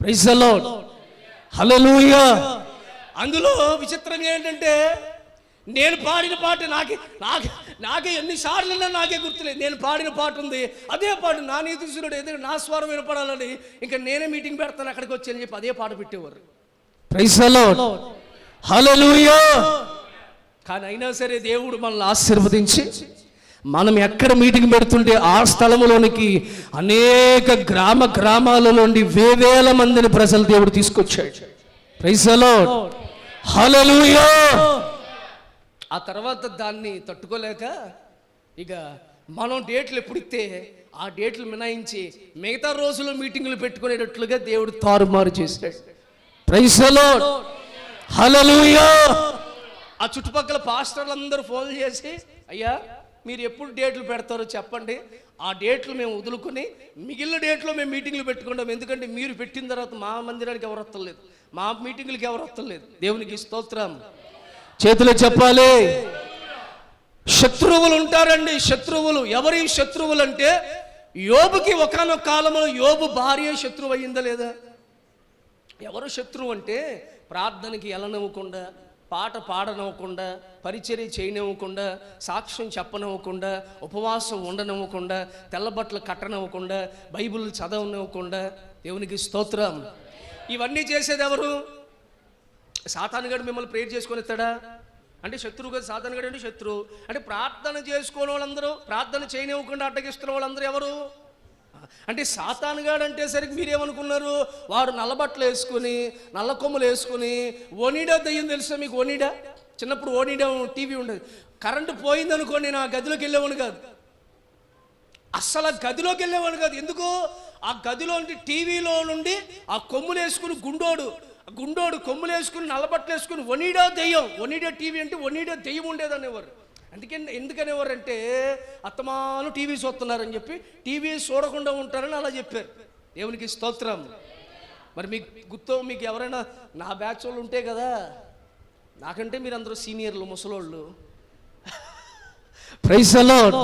Praise the lord. హల్లెలూయా. అందులో విచిత్రంగా ఏంటంటే నేను పాడిన పాట నాకే ఎన్నిసార్లు నాకే గుర్తులేదు. నేను పాడిన పాట ఉంది, అదే పాట నా నీతిశూరుడు ఏదో నా స్వరం వినపడాలని ఇంకా నేనే మీటింగ్ పెడతాను అక్కడికి వచ్చి అని చెప్పి అదే పాట పెట్టేవారు. Praise the lord. హల్లెలూయా. కానీ అయినా సరే దేవుడు మనల్ని ఆశీర్వదించి మనం ఎక్కడ మీటింగ్ పెడుతుంటే ఆ స్థలంలోనికి అనేక గ్రామాల నుండి వేవేల మందిని ప్రజలు దేవుడు తీసుకొచ్చాడు. Praise the lord. హల్లెలూయా. ఆ తర్వాత దాన్ని తట్టుకోలేక ఇక మనం డేట్లు ఎప్పుడు ఇస్తే ఆ డేట్లు మినాయించి మిగతా రోజుల్లో మీటింగులు పెట్టుకునేటట్లుగా దేవుడు తారుమారు చేశాడు. Praise the lord, hallelujah. ఆ చుట్టుపక్కల పాస్టర్లు అందరూ ఫోన్ చేసి, అయ్యా మీరు ఎప్పుడు డేట్లు పెడతారో చెప్పండి, ఆ డేట్లు మేము వదులుకొని మిగిలిన డేట్లో మేము మీటింగ్లు పెట్టుకుంటాం. ఎందుకంటే మీరు పెట్టిన తర్వాత మా మందిరానికి ఎవరు వస్తలేదు, మా మీటింగులకి ఎవరు వస్తలేదు. దేవునికి స్తోత్రం. చేతులు చెప్పాలి. శత్రువులు ఉంటారండి. శత్రువులు ఎవరి శత్రువులు అంటే, యోబుకి ఒకానొక కాలంలో యోబు భార్య శత్రువు అయ్యిందా లేదా? ఎవరు శత్రువు అంటే, ప్రార్థనకి వెళ్ళనివ్వకుండా, పాట పాడనివ్వకుండా, పరిచర్య చేయనివ్వకుండా, సాక్ష్యం చెప్పనివ్వకుండా, ఉపవాసం ఉండనివ్వకుండా, తెల్లబట్టలు కట్టనివ్వకుండా, బైబిల్ చదవనివ్వకుండా. దేవునికి స్తోత్రం. ఇవన్నీ చేసేది ఎవరు? సాతానుగాడు మిమ్మల్ని ప్రేయర్ చేసుకొని ఇస్తాడా అంటే శత్రువు కదా. సాతానుగాడు అంటే శత్రువు. అంటే ప్రార్థన చేసుకునే వాళ్ళందరూ, ప్రార్థన చేయనివ్వకుండా అడ్డగిస్తున్న వాళ్ళందరూ ఎవరు అంటే సాతానుగాడు అంటే సరికి మీరేమనుకున్నారు? వాడు నల్లబట్టలు వేసుకుని, నల్ల కొమ్ములు వేసుకుని, ఓనిడా దయ్యం తెలుసా మీకు? ఓనిడా చిన్నప్పుడు ఓనిడా టీవీ ఉండేది. కరెంటు పోయిందనుకోండి, నా గదిలోకి వెళ్ళేవాడు కాదు, అస్సలు గదిలోకి వెళ్ళేవాడు కాదు. ఎందుకు? ఆ గదిలో టీవీలో నుండి ఆ కొమ్ములు వేసుకుని గుండోడు కొమ్ములు వేసుకుని, నల్లబట్టలు వేసుకుని, ఒనిడా దెయ్యం, ఒనిడా టీవీ అంటే ఒనిడా దెయ్యం ఉండేదనేవారు. ఎందుకనేవారు అంటే, అత్తమాను టీవీ చూస్తున్నారని చెప్పి టీవీ చూడకుండా ఉంటారని అలా చెప్పారు. దేవునికి స్తోత్రం. మరి మీకు ఎవరైనా నా బ్యాచ్ వాళ్ళు ఉంటే కదా, నాకంటే మీరు అందరూ సీనియర్లు, ముసలోళ్ళు. Praise the lord,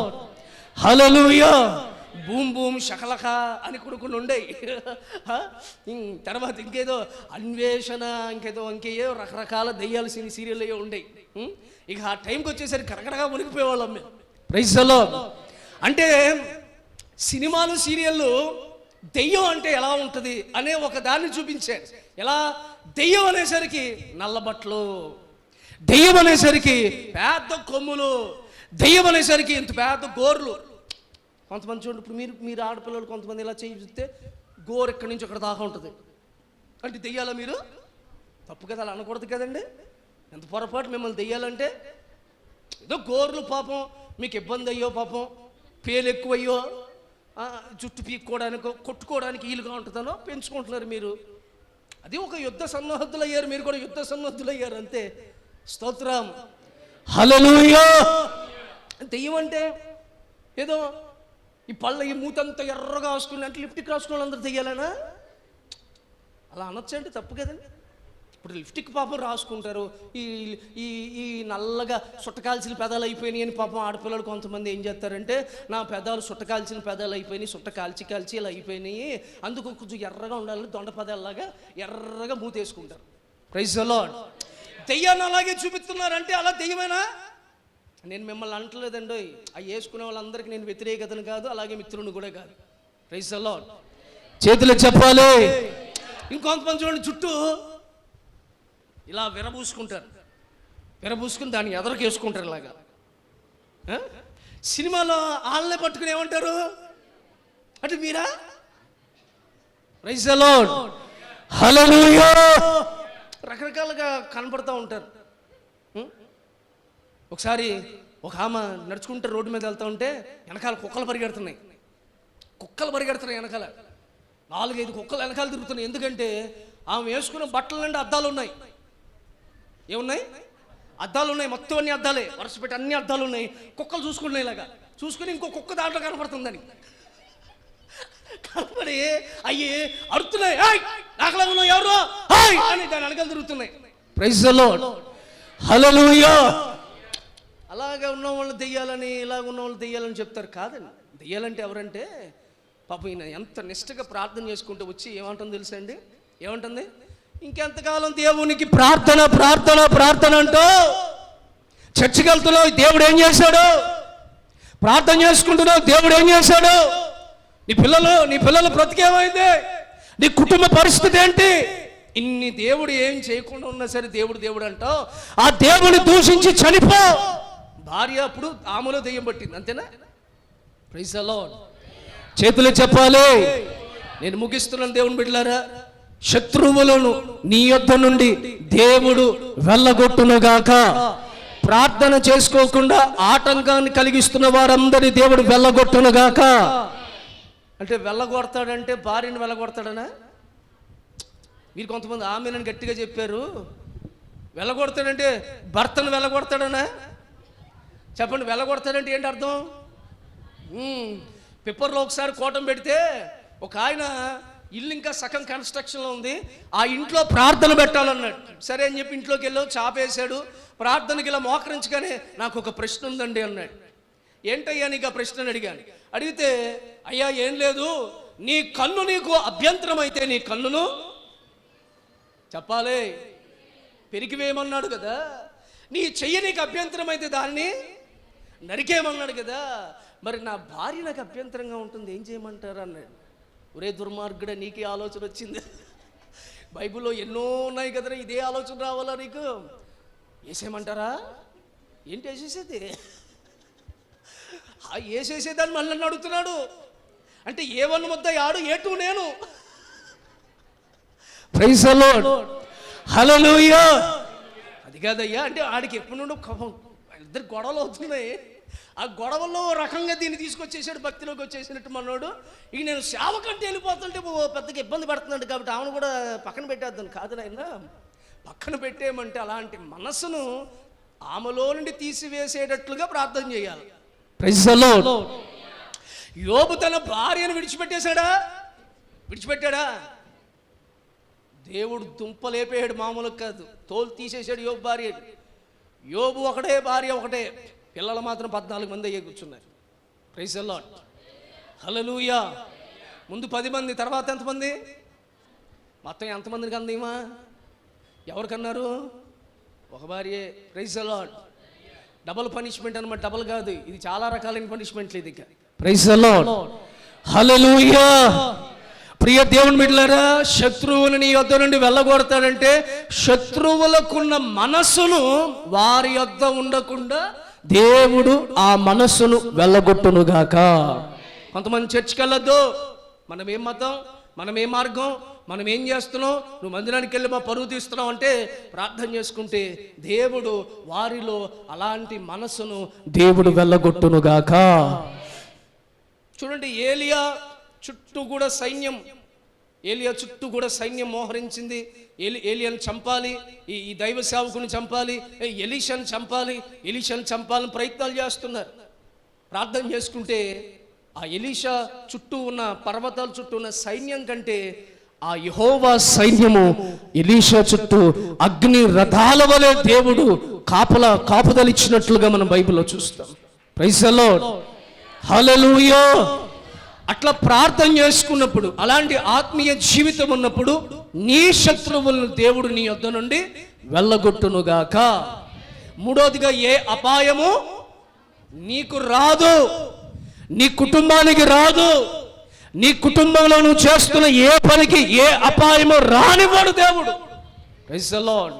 hallelujah. Boom boom షకలక అని కొన్ని ఉండేవి. తర్వాత ఇంకేదో అన్వేషణ, ఇంకేదో రకరకాల దెయ్యాలు సీరియల్ అయ్యో ఉండేవి. ఇక ఆ టైంకి వచ్చేసరికి కరకరగా మునిగిపోయేవాళ్ళం మేము. Praise the lord. అంటే సినిమాలు, సీరియళ్ళు దెయ్యం అంటే ఎలా ఉంటుంది అనే ఒక దాన్ని చూపించారు. ఎలా? దెయ్యం అనేసరికి నల్లబట్టలు, దెయ్యం అనేసరికి పెద్ద కొమ్ములు, దెయ్యం అనేసరికి ఇంత పెద్ద గోర్లు. కొంతమంది చూడండి, ఇప్పుడు మీరు ఆడపిల్లలు కొంతమంది ఇలా చేయి చూస్తే గోరు ఎక్కడి నుంచి అక్కడ దాకా ఉంటుంది. అంటే దెయ్యాలా మీరు? తప్పు కదా, అలా అనకూడదు కదండి. ఎంత పొరపాటు మిమ్మల్ని దెయ్యాలంటే. ఏదో గోర్లు పాపం మీకు ఇబ్బంది అయ్యో, పాపం పేలు ఎక్కువయ్యో, జుట్టు పీక్కోవడానికో కొట్టుకోవడానికి వీలుగా ఉంటుందనో పెంచుకుంటున్నారు మీరు. అది ఒక యుద్ధ సన్నద్ధులు అయ్యారు, మీరు కూడా యుద్ధ సన్నద్ధులు అయ్యారు అంతే. స్తోత్రం, హల్లెలూయా. దెయ్యం అంటే ఏదో ఈ మూతంతా ఎర్రగా రాసుకుని అంటే లిప్టిక్ రాసుకున్న వాళ్ళందరూ దెయ్యాలనా? అలా అనొచ్చండి, తప్పు కదండి. ఇప్పుడు లిప్టిక్ పాపం రాసుకుంటారు, ఈ నల్లగా సుట్టకాల్చిన పెదాలు అయిపోయినాయి అని పాపం ఆడపిల్లలు కొంతమంది ఏం చేస్తారంటే, నా పెదాలు సుట్టకాల్చిన పెదాలు అయిపోయినాయి, సుట్ట కాల్చి ఇలా అయిపోయినాయి, అందుకు కొంచెం ఎర్రగా ఉండాలని దొండ పెదాలలాగా ఎర్రగా మూతేసుకుంటారు. Praise the lord. దెయ్యాన్ని అలాగే చూపిస్తున్నారంటే అలా దెయ్యమేనా? నేను మిమ్మల్ని అంటలేదండి, అవి వేసుకునే వాళ్ళందరికీ నేను వ్యతిరేకతను కాదు, అలాగే మిత్రుని కూడా కాదు. Praise the lord. చేతులు చెప్పాలి. ఇంకొంతమంది చూడండి, జుట్టు ఇలా విరబూసుకుని దాన్ని ఎదరకు వేసుకుంటారు ఇలాగా. సినిమాలో వాళ్ళనే పట్టుకుని ఏమంటారు అంటే మీరా? ప్రైజ్ ది లార్డ్, హల్లెలూయా. రకరకాలుగా కనపడుతూ ఉంటారు. ఒకసారి ఒక ఆమె నడుచుకుంటే రోడ్డు మీద వెళ్తూ ఉంటే వెనకాల కుక్కలు పరిగెడుతున్నాయి వెనకాల 4-5 కుక్కలు వెనకాల తిరుగుతున్నాయి. ఎందుకంటే ఆమె వేసుకున్న బట్టల నుండి అద్దాలు ఉన్నాయి. ఏమున్నాయి? అద్దాలు ఉన్నాయి, మొత్తం అన్ని అద్దాలే, వరుస పెట్టి అన్ని అద్దాలు ఉన్నాయి. కుక్కలు చూసుకుంటున్నాయి, ఇలాగా చూసుకుని ఇంకో కుక్క దాంట్లో కనపడుతుందని కనపడి అయ్యి అరుతున్నాయి, నాకులాగా ఉన్నావు ఎవరు అని దాని వెనకాల తిరుగుతున్నాయి. ప్రైజ్ ది లార్డ్, హల్లెలూయా. అలాగే ఉన్న వాళ్ళు దెయ్యాలని, ఇలాగ ఉన్న వాళ్ళు దెయ్యాలని చెప్తారు. కాదండి, దెయ్యాలంటే ఎవరంటే పాపం ఈయన ఎంత నిష్టగా ప్రార్థన చేసుకుంటూ వచ్చి ఏమంటుంది తెలుసా అండి? ఏమంటుంది? ఇంకెంతకాలం దేవునికి ప్రార్థన ప్రార్థన ప్రార్థన అంటూ చర్చికి వెళ్తున్నావు, దేవుడు ఏం చేశాడు? ప్రార్థన చేసుకుంటున్నావు, దేవుడు ఏం చేశాడు? నీ పిల్లలు బ్రతికేమైంది? నీ కుటుంబ పరిస్థితి ఏంటి? ఇన్ని దేవుడు ఏం చేయకుండా ఉన్నా సరే దేవుడు అంటావు. ఆ దేవుని దూషించి చనిపో. భార్య అప్పుడు ఆమెలో దెయ్యం పట్టింది, అంతేనా? Praise the lord. చేతులు చెప్పాలి. నేను ముగిస్తున్నాను దేవుని బిడ్డలారా. శత్రువులను నీ యొద్ద నుండి దేవుడు వెళ్ళగొట్టునుగాక. ప్రార్థన చేసుకోకుండా ఆటంకాన్ని కలిగిస్తున్న వారందరి దేవుడు వెళ్ళగొట్టునుగాక. అంటే వెళ్ళగొడతాడంటే భార్యను వెళ్ళగొడతాడనా? మీరు కొంతమంది ఆమెనని గట్టిగా చెప్పారు. వెళ్ళగొడతాడంటే భర్తను వెళ్ళగొడతాడనా? చెప్పండి, వెళ్ళగొడతాడంటే ఏంటి అర్థం? పేపర్లో ఒకసారి కోటం పెడితే ఒక ఆయన ఇల్లు ఇంకా సగం కన్స్ట్రక్షన్లో ఉంది, ఆ ఇంట్లో ప్రార్థన పెట్టాలన్నాడు. సరే అని చెప్పి ఇంట్లోకి వెళ్ళావు, చాపేశాడు. ప్రార్థనకి ఇలా మోకరించగానే నాకు ఒక ప్రశ్న ఉందండి అన్నాడు. ఏంటయ్యా నీకు ఆ ప్రశ్న అడిగాను. అడిగితే అయ్యా ఏం లేదు, నీ కన్ను నీకు అభ్యంతరం అయితే నీ కన్నును చెప్పాలి, పెరిగివేయమన్నాడు కదా. నీ చెయ్యి నీకు అభ్యంతరం అయితే దాన్ని నరికేయమన్నాడు కదా. మరి నా భార్య నాకు అభ్యంతరంగా ఉంటుంది, ఏం చేయమంటారు అన్నాడు. ఒరే దుర్మార్గుడ, నీకే ఆలోచన వచ్చింది? బైబిల్లో ఎన్నో ఉన్నాయి కదరా, ఇదే ఆలోచన రావాలా నీకు? వేసేయమంటారా? ఏంటి వేసేసేది? వేసేసేదాన్ని మళ్ళీ నన్ను అడుగుతున్నాడు. అంటే ఏ1 ముద్ద ఆడు, ఏ2 నేను. ప్రైజ్ ది లార్డ్, హల్లెలూయా. అది కాదయ్యా, అంటే ఆడికి ఎప్పటి నుండో ఇద్దరు గొడవలు అవుతున్నాయి. ఆ గొడవల్లో రకంగా దీన్ని తీసుకొచ్చేసాడు, భక్తిలోకి వచ్చేసినట్టు మనోడు. ఇక నేను సేవకంటే వెళ్ళిపోతుంటే పెద్దగా ఇబ్బంది పడుతున్నాడు కాబట్టి ఆమెను కూడా పక్కన పెట్టేద్దాను. కాదు నాయన, పక్కన పెట్టేయమంటే అలాంటి మనసును ఆమెలో నుండి తీసివేసేటట్లుగా ప్రార్థన చేయాలి. Praise the lord. యోబు తన భార్యను విడిచిపెట్టాడా? దేవుడు దుంపలేపేయాడు, మామూలు కాదు, తోలు తీసేసాడు యోబు భార్య. యోబు ఒకటే, భార్య ఒకటే, పిల్లలు మాత్రం 14 మంది అయ్యే కూర్చున్నారు. ప్రైజ్ ది లార్డ్, హల్లెలూయా. ముందు 10 మంది, తర్వాత ఎంతమంది? మొత్తం ఎంతమందికి అందేమా? ఎవరికన్నారు? ఒక భార్యే. Praise the lord. Double punishment అనమాట, డబుల్ కాదు, ఇది చాలా రకాలైన పనిష్మెంట్లు ఇది. Praise the lord, hallelujah. ప్రియ దేవుని బిడ్డలారా, శత్రువుని నీ యొద్ద నుండి వెళ్ళగొడతాడంటే శత్రువులకున్న మనస్సును వారి యొద్ద ఉండకుండా దేవుడు ఆ మనస్సును వెళ్ళగొట్టునుగాక. కొంతమంది చర్చికి వెళ్ళొద్దు, మనం ఏం మతం, మనం ఏం మార్గం, మనం ఏం చేస్తున్నాం, నువ్వు మందిరానికి వెళ్ళి మా పరువు తీస్తున్నావు అంటే ప్రార్థన చేసుకుంటే దేవుడు వారిలో అలాంటి మనస్సును దేవుడు వెళ్ళగొట్టునుగాక. చూడండి, ఏలియా చుట్టూ కూడా సైన్యం మోహరించింది. ఏలియాను చంపాలి, ఈ దైవ సేవకుని చంపాలి, ఎలీషాను చంపాలని ప్రయత్నాలు చేస్తున్నారు. ప్రార్థన చేసుకుంటే ఆ ఎలీషా చుట్టూ ఉన్న పర్వతాల చుట్టూ ఉన్న సైన్యం కంటే ఆ యెహోవా సైన్యము ఎలీషా చుట్టూ అగ్ని రథాల వలె దేవుడు కాపుదలిచ్చినట్లుగా మనం బైబిల్లో చూస్తాం. ప్రైజ్ ది లార్డ్, హల్లెలూయా. అట్లా ప్రార్థన చేసుకున్నప్పుడు, అలాంటి ఆత్మీయ జీవితం ఉన్నప్పుడు నీ శత్రువులను దేవుడు నీ యొద్ద నుండి వెళ్ళగొట్టునుగాక. మూడోదిగా, ఏ అపాయము నీకు రాదు, నీ కుటుంబానికి రాదు. నీ కుటుంబంలో నువ్వు చేస్తున్న ఏ పనికి ఏ అపాయము రానివ్వడు దేవుడు. Praise the lord.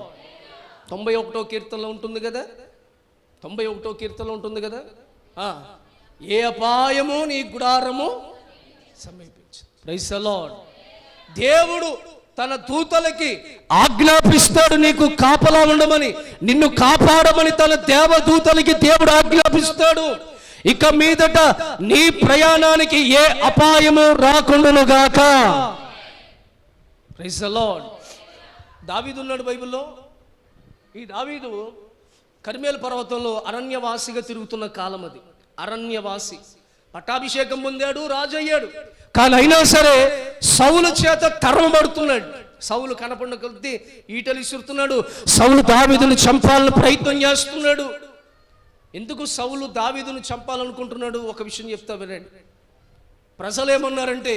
91వ కీర్తనలో ఉంటుంది కదా, 91వ కీర్తనలో ఉంటుంది కదా, ఏ అపాయము నీ గుడారము సమీపించు. Praise the lord. దేవుడు తన దూతలకి ఆజ్ఞాపిస్తాడు నీకు కాపలా ఉండమని, నిన్ను కాపాడమని తన దేవదూతలకి దేవుడు ఆజ్ఞాపిస్తాడు. ఇక మీదట నీ ప్రయాణానికి ఏ అపాయము రాకుండానుగాక. Praise the lord. దావీదు ఉన్నాడు బైబిల్లో. ఈ దావీదు కర్మేలు పర్వతంలో అరణ్యవాసిగా తిరుగుతున్న కాలం అది. అరణ్యవాసి, పట్టాభిషేకం పొందాడు, రాజు అయ్యాడు. కానీ అయినా సరే సౌలు చేత తరమబడుతున్నాడు. సౌలు కనపడిన కొద్దీ ఈటలు ఇసురుతున్నాడు. సౌలు దావీదును చంపాలని ప్రయత్నం చేస్తున్నాడు. ఎందుకు సౌలు దావీదును చంపాలనుకుంటున్నాడు? ఒక విషయం చెప్తా వినండి. ప్రజలు ఏమన్నారంటే,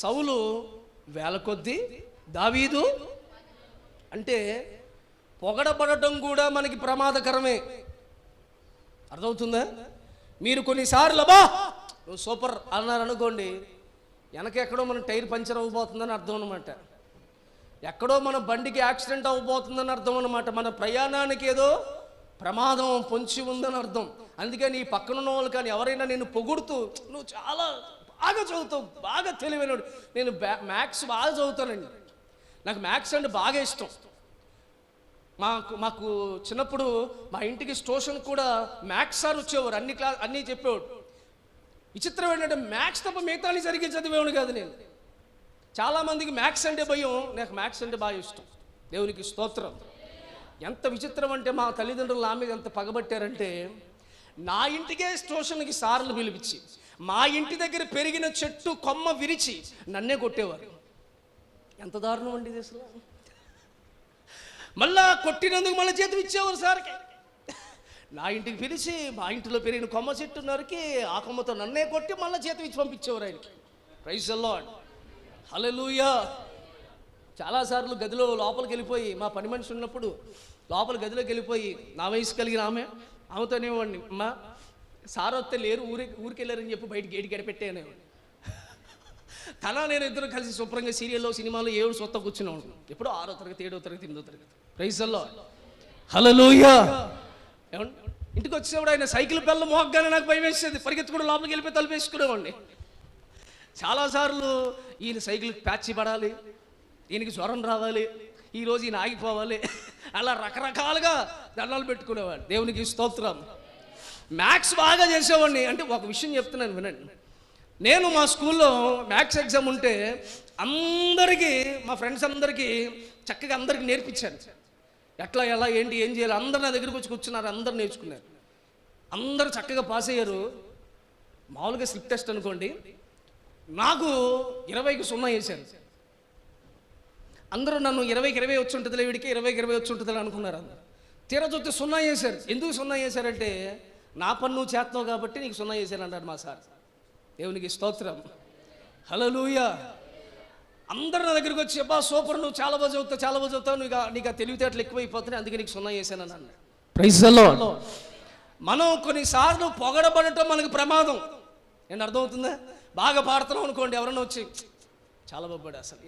సౌలు వేల కొద్దీ, దావీదు అంటే పొగడబడటం కూడా మనకి ప్రమాదకరమే. అర్థమవుతుందా? మీరు కొన్నిసార్లు అబ్బా నువ్వు సూపర్ అన్నారు అనుకోండి, వెనకెక్కడో మన టైర్ పంచర్ అవ్వబోతుందని అర్థం అనమాట. ఎక్కడో మన బండికి యాక్సిడెంట్ అవ్వబోతుందని అర్థం అనమాట. మన ప్రయాణానికి ఏదో ప్రమాదం పొంచి ఉందని అర్థం. అందుకని ఈ పక్కనున్న వాళ్ళు కానీ ఎవరైనా నేను పొగుడుతూ, నువ్వు చాలా బాగా చదువుతావు, బాగా తెలివైనడు, నేను మ్యాథ్స్ బాగా చదువుతానండి, నాకు మ్యాథ్స్ అంటే బాగా ఇష్టం, మాకు చిన్నప్పుడు మా ఇంటికి ట్యూషన్ కూడా మ్యాథ్స్ సార్ వచ్చేవారు, అన్నీ చెప్పేవాడు. విచిత్రం ఏంటంటే మ్యాథ్స్ తప్ప మిగతాన్ని సరిగ్గా చదివేవాడు కాదు నేను. చాలామందికి మ్యాథ్స్ అంటే భయం, నాకు మ్యాథ్స్ అంటే బాగా ఇష్టం. దేవునికి స్తోత్రం. ఎంత విచిత్రం అంటే మా తల్లిదండ్రులు నా మీద ఎంత పగబట్టారంటే, నా ఇంటికే ట్యూషన్కి సార్లు పిలిపించి మా ఇంటి దగ్గర పెరిగిన చెట్టు కొమ్మ విరిచి నన్నే కొట్టేవారు. ఎంత దారుణం అండి ఇది అసలు. మళ్ళా కొట్టినందుకు మళ్ళీ చేతి ఇచ్చేవారు సార్కి. నా ఇంటికి పిలిచి మా ఇంటిలో పెరిగిన కొమ్మ చెట్టు నరికి ఆ కొమ్మతో నన్నే కొట్టి మళ్ళీ చేతి ఇచ్చి పంపించేవారు ఆయనకి. ప్రైజ్ ది లార్డ్, హల్లెలూయా. చాలాసార్లు గదిలో లోపలికి వెళ్ళిపోయి, మా పని మనిషి ఉన్నప్పుడు లోపల గదిలోకి వెళ్ళిపోయి నా వయసు కలిగిన ఆమెతోనేవాడిని, అమ్మా సార్ వస్తే లేరు, ఊరికి వెళ్ళారని చెప్పి బయట గేటు గడిపెట్టేనేవాడిని. నేను ఇద్దరు కలిసి శుభ్రంగా సీరియల్లో సినిమాలో ఏడు సొత్త కూర్చున్నాం. ఎప్పుడో 6వ తరగతి 7వ తరగతి 8వ తరగతి. ప్రైజ్ ది లార్డ్, హల్లెలూయా. ఇంటికి వచ్చేవాడు ఆయన సైకిల్ బెల్ల మోగ్గానే నాకు భయం వేసేది, పరిగెత్తుకుని లోపలికి వెళ్ళిపోయి తలుపేసుకునేవాడిని. చాలాసార్లు ఈయన సైకిల్ ప్యాచి పడాలి, ఈయనకి జ్వరం రావాలి, ఈరోజు ఈయన ఆగిపోవాలి, అలా రకరకాలుగా దండాలు పెట్టుకునేవాడు. దేవునికి స్తోత్రం. మ్యాథ్స్ బాగా చేసేవాడిని. అంటే ఒక విషయం చెప్తున్నాను వినండి. నేను మా స్కూల్లో మ్యాథ్స్ ఎగ్జామ్ ఉంటే అందరికీ, మా ఫ్రెండ్స్ అందరికీ చక్కగా అందరికీ నేర్పించాను. ఎట్లా ఎలా ఏంటి ఏం చేయాలి అందరు నా దగ్గరికి వచ్చి కూర్చున్నారు, అందరు నేర్చుకున్నారు, అందరు చక్కగా పాస్ అయ్యారు. మామూలుగా స్లిప్ టెస్ట్ అనుకోండి, నాకు 20కి 0 వేశారు. అందరూ నన్ను 20కి 20 వచ్చి ఉంటుందిలే, వీడికి 20కి 20 వచ్చి ఉంటుందిలే అనుకున్నారు. అందరు తీరా చూస్తే 0 వేశారు. ఎందుకు 0 వేశారంటే, నా పని నువ్వు చేస్తున్నావు కాబట్టి నీకు 0 వేశాను అన్నాడు మా సార్. దేవునికి స్తోత్రం, హల్లెలూయా. అందరు నా దగ్గరికి వచ్చి, అబ్బా సూపర్, నువ్వు చాలా బాగా చదువుతావు, నీకు ఆ తెలివితేటలు ఎక్కువైపోతున్నాయి, అందుకే నీకు 0 వేశానని అన్నాడు. Praise the lord. మనం కొన్నిసార్లు పొగడబడటం మనకు ప్రమాదం. నేను అర్థమవుతుందా? బాగా పాడుతున్నావు అనుకోండి, ఎవరన్నా వచ్చి చాలా బాగుపడా, అసలు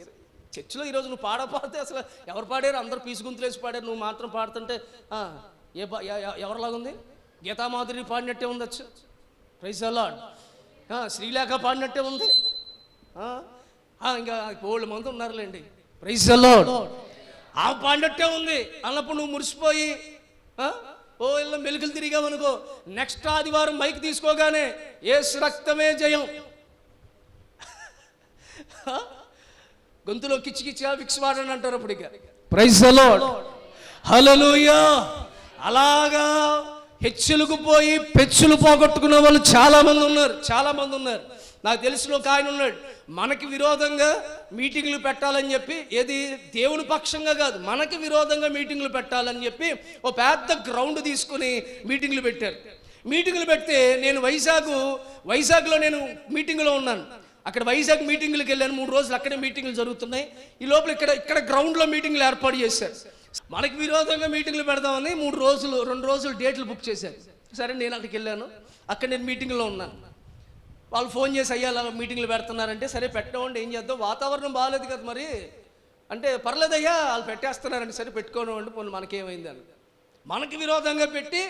చర్చిలో ఈరోజు నువ్వు పాడితే అసలు ఎవరు పాడారు, అందరు పీసుగుంతులేసి పాడారు, నువ్వు మాత్రం పాడుతుంటే ఎవరిలాగుంది? గీతామాధురి పాడినట్టే ఉండొచ్చు. Praise the lord. శ్రీలేఖ పాడినట్టే ఉంది. ఇంకా 7 మంది ఉన్నారులేండి. Praise the lord. ఆ పాడినట్టే ఉంది అన్నప్పుడు నువ్వు మురిసిపోయి ఇళ్ళ మెలుకలు తిరిగామనుకో, నెక్స్ట్ ఆదివారం మైక్ తీసుకోగానే యేసు రక్తమే జయం, గొంతులో కిచ్చికిచ్చా విక్స్ వాడని అంటారు అప్పుడు. ఇక ప్రైజ్ ది లార్డ్, హల్లెలూయా. అలాగా హెచ్చులకు పోయి పెచ్చులు పోగొట్టుకున్న వాళ్ళు చాలా మంది ఉన్నారు. నాకు తెలిసిన ఒక ఆయన ఉన్నాడు, మనకి విరోధంగా మీటింగ్లు పెట్టాలని చెప్పి, ఏది దేవుని పక్షంగా కాదు, మనకి విరోధంగా మీటింగ్లు పెట్టాలని చెప్పి ఓ పెద్ద గ్రౌండ్ తీసుకుని మీటింగ్లు పెట్టారు. మీటింగ్లు పెడితే నేను వైజాగ్లో నేను మీటింగ్లో ఉన్నాను. అక్కడ వైజాగ్ మీటింగ్లకు వెళ్ళాను. 3 రోజులు అక్కడే మీటింగ్లు జరుగుతున్నాయి. ఈ లోపల ఇక్కడ గ్రౌండ్లో మీటింగ్లు ఏర్పాటు చేశారు. మనకి విరోధంగా మీటింగ్లు పెడదామని 2 రోజులు డేట్లు బుక్ చేశారు. సరే నేను అక్కడికి వెళ్ళాను. అక్కడ నేను మీటింగ్లో ఉన్నాను. వాళ్ళు ఫోన్ చేసి, అయ్యా అలా మీటింగ్లు పెడుతున్నారంటే, సరే పెట్టమండి, ఏం చేద్దాం, వాతావరణం బాగాలేదు కదా మరి అంటే, పర్లేదయ్యా వాళ్ళు పెట్టేస్తున్నారంటే, సరే పెట్టుకోనివ్వండి, పోనీ మనకేమైంది అని. మనకి విరోధంగా పెట్టి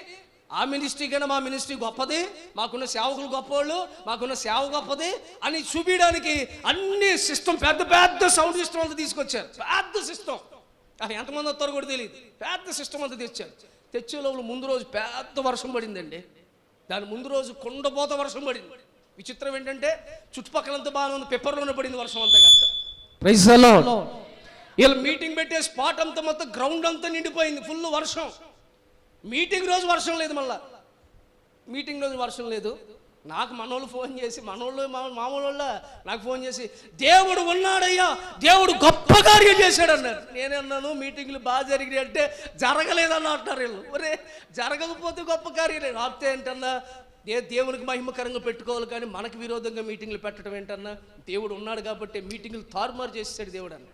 ఆ మినిస్ట్రీ కన్నా మా మినిస్ట్రీ గొప్పది, మాకున్న సేవకులు గొప్పవాళ్ళు, మాకున్న సేవ గొప్పది అని చూపించడానికి అన్ని సిస్టమ్, పెద్ద సౌండ్ సిస్టమ్ అంతా తీసుకొచ్చారు. పెద్ద సిస్టమ్, అది ఎంతమంది వస్తారో కూడా తెలియదు. పెద్ద సిస్టమ్ అంతా తెచ్చే లోపల ముందు రోజు పెద్ద వర్షం పడిందండి. దాని ముందు రోజు కుండపోత వర్షం పడింది. విచిత్రం ఏంటంటే చుట్టుపక్కలంతా బాగానే ఉంది, పెప్పర్లోనే పడింది వర్షం అంతా కదా. Praise the lord. వీళ్ళు మీటింగ్ పెట్టే స్పాట్ అంతా మొత్తం గ్రౌండ్ అంతా నిండిపోయింది, ఫుల్ వర్షం. మీటింగ్ రోజు వర్షం లేదు. మళ్ళా మీటింగ్ రోజు వర్షం లేదు. నాకు మనోళ్ళు ఫోన్ చేసి, మామూలు నాకు ఫోన్ చేసి, దేవుడు ఉన్నాడయ్యా, దేవుడు గొప్ప కార్యం చేశాడు అన్నారు. నేనన్నాను, మీటింగ్లు బాగా జరిగినాయి అంటే జరగలేదన్న అంటారు వీళ్ళు. ఒరే జరగకపోతే గొప్ప కార్యం లేదు, ఆపితే ఏంటన్నా దేవునికి మహిమకరంగా పెట్టుకోవాలి, కానీ మనకు విరోధంగా మీటింగ్లు పెట్టడం ఏంటన్నా? దేవుడు ఉన్నాడు కాబట్టి మీటింగ్లు తారుమారు చేసాడు దేవుడు అన్న.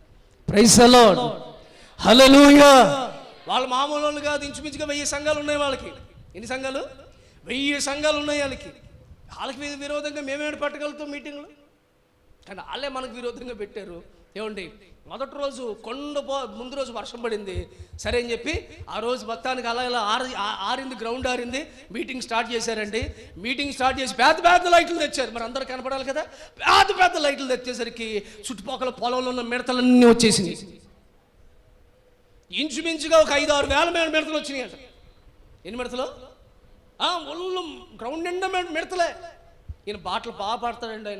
ప్రైజ్ ది లార్డ్, హల్లెలూయా. వాళ్ళు మామూలు వాళ్ళు కాదు, ఇంచుమించుగా 1000 సంఘాలు ఉన్నాయి వాళ్ళకి. ఎన్ని సంఘాలు? 1000 సంఘాలు ఉన్నాయి వాళ్ళకి. విరోధంగా మేమేమి పెట్టగలుగుతాం మీటింగ్లు? కానీ వాళ్ళే మనకు విరోధంగా పెట్టారు. ఏమండి, మొదటి రోజు ముందు రోజు వర్షం పడింది. సరే అని చెప్పి ఆ రోజు మొత్తానికి అలా ఆరింది, గ్రౌండ్ ఆరింది. మీటింగ్ స్టార్ట్ చేశారండి. మీటింగ్ స్టార్ట్ చేసి పెద్ద లైట్లు తెచ్చారు. మరి అందరూ కనపడాలి కదా. పెద్ద లైట్లు తెచ్చేసరికి చుట్టుపక్కల పొలంలో ఉన్న మిడతలన్నీ వచ్చేసింది. ఇంచుమించుగా ఒక 5-6 వేల మిడతలు వచ్చినాయి అంట. ఎన్ని మిడతలు? ఒళ్ళు గ్రౌండ్ నిండా మిడతలే. ఈయన పాటలు బాగా పాడతాడండి.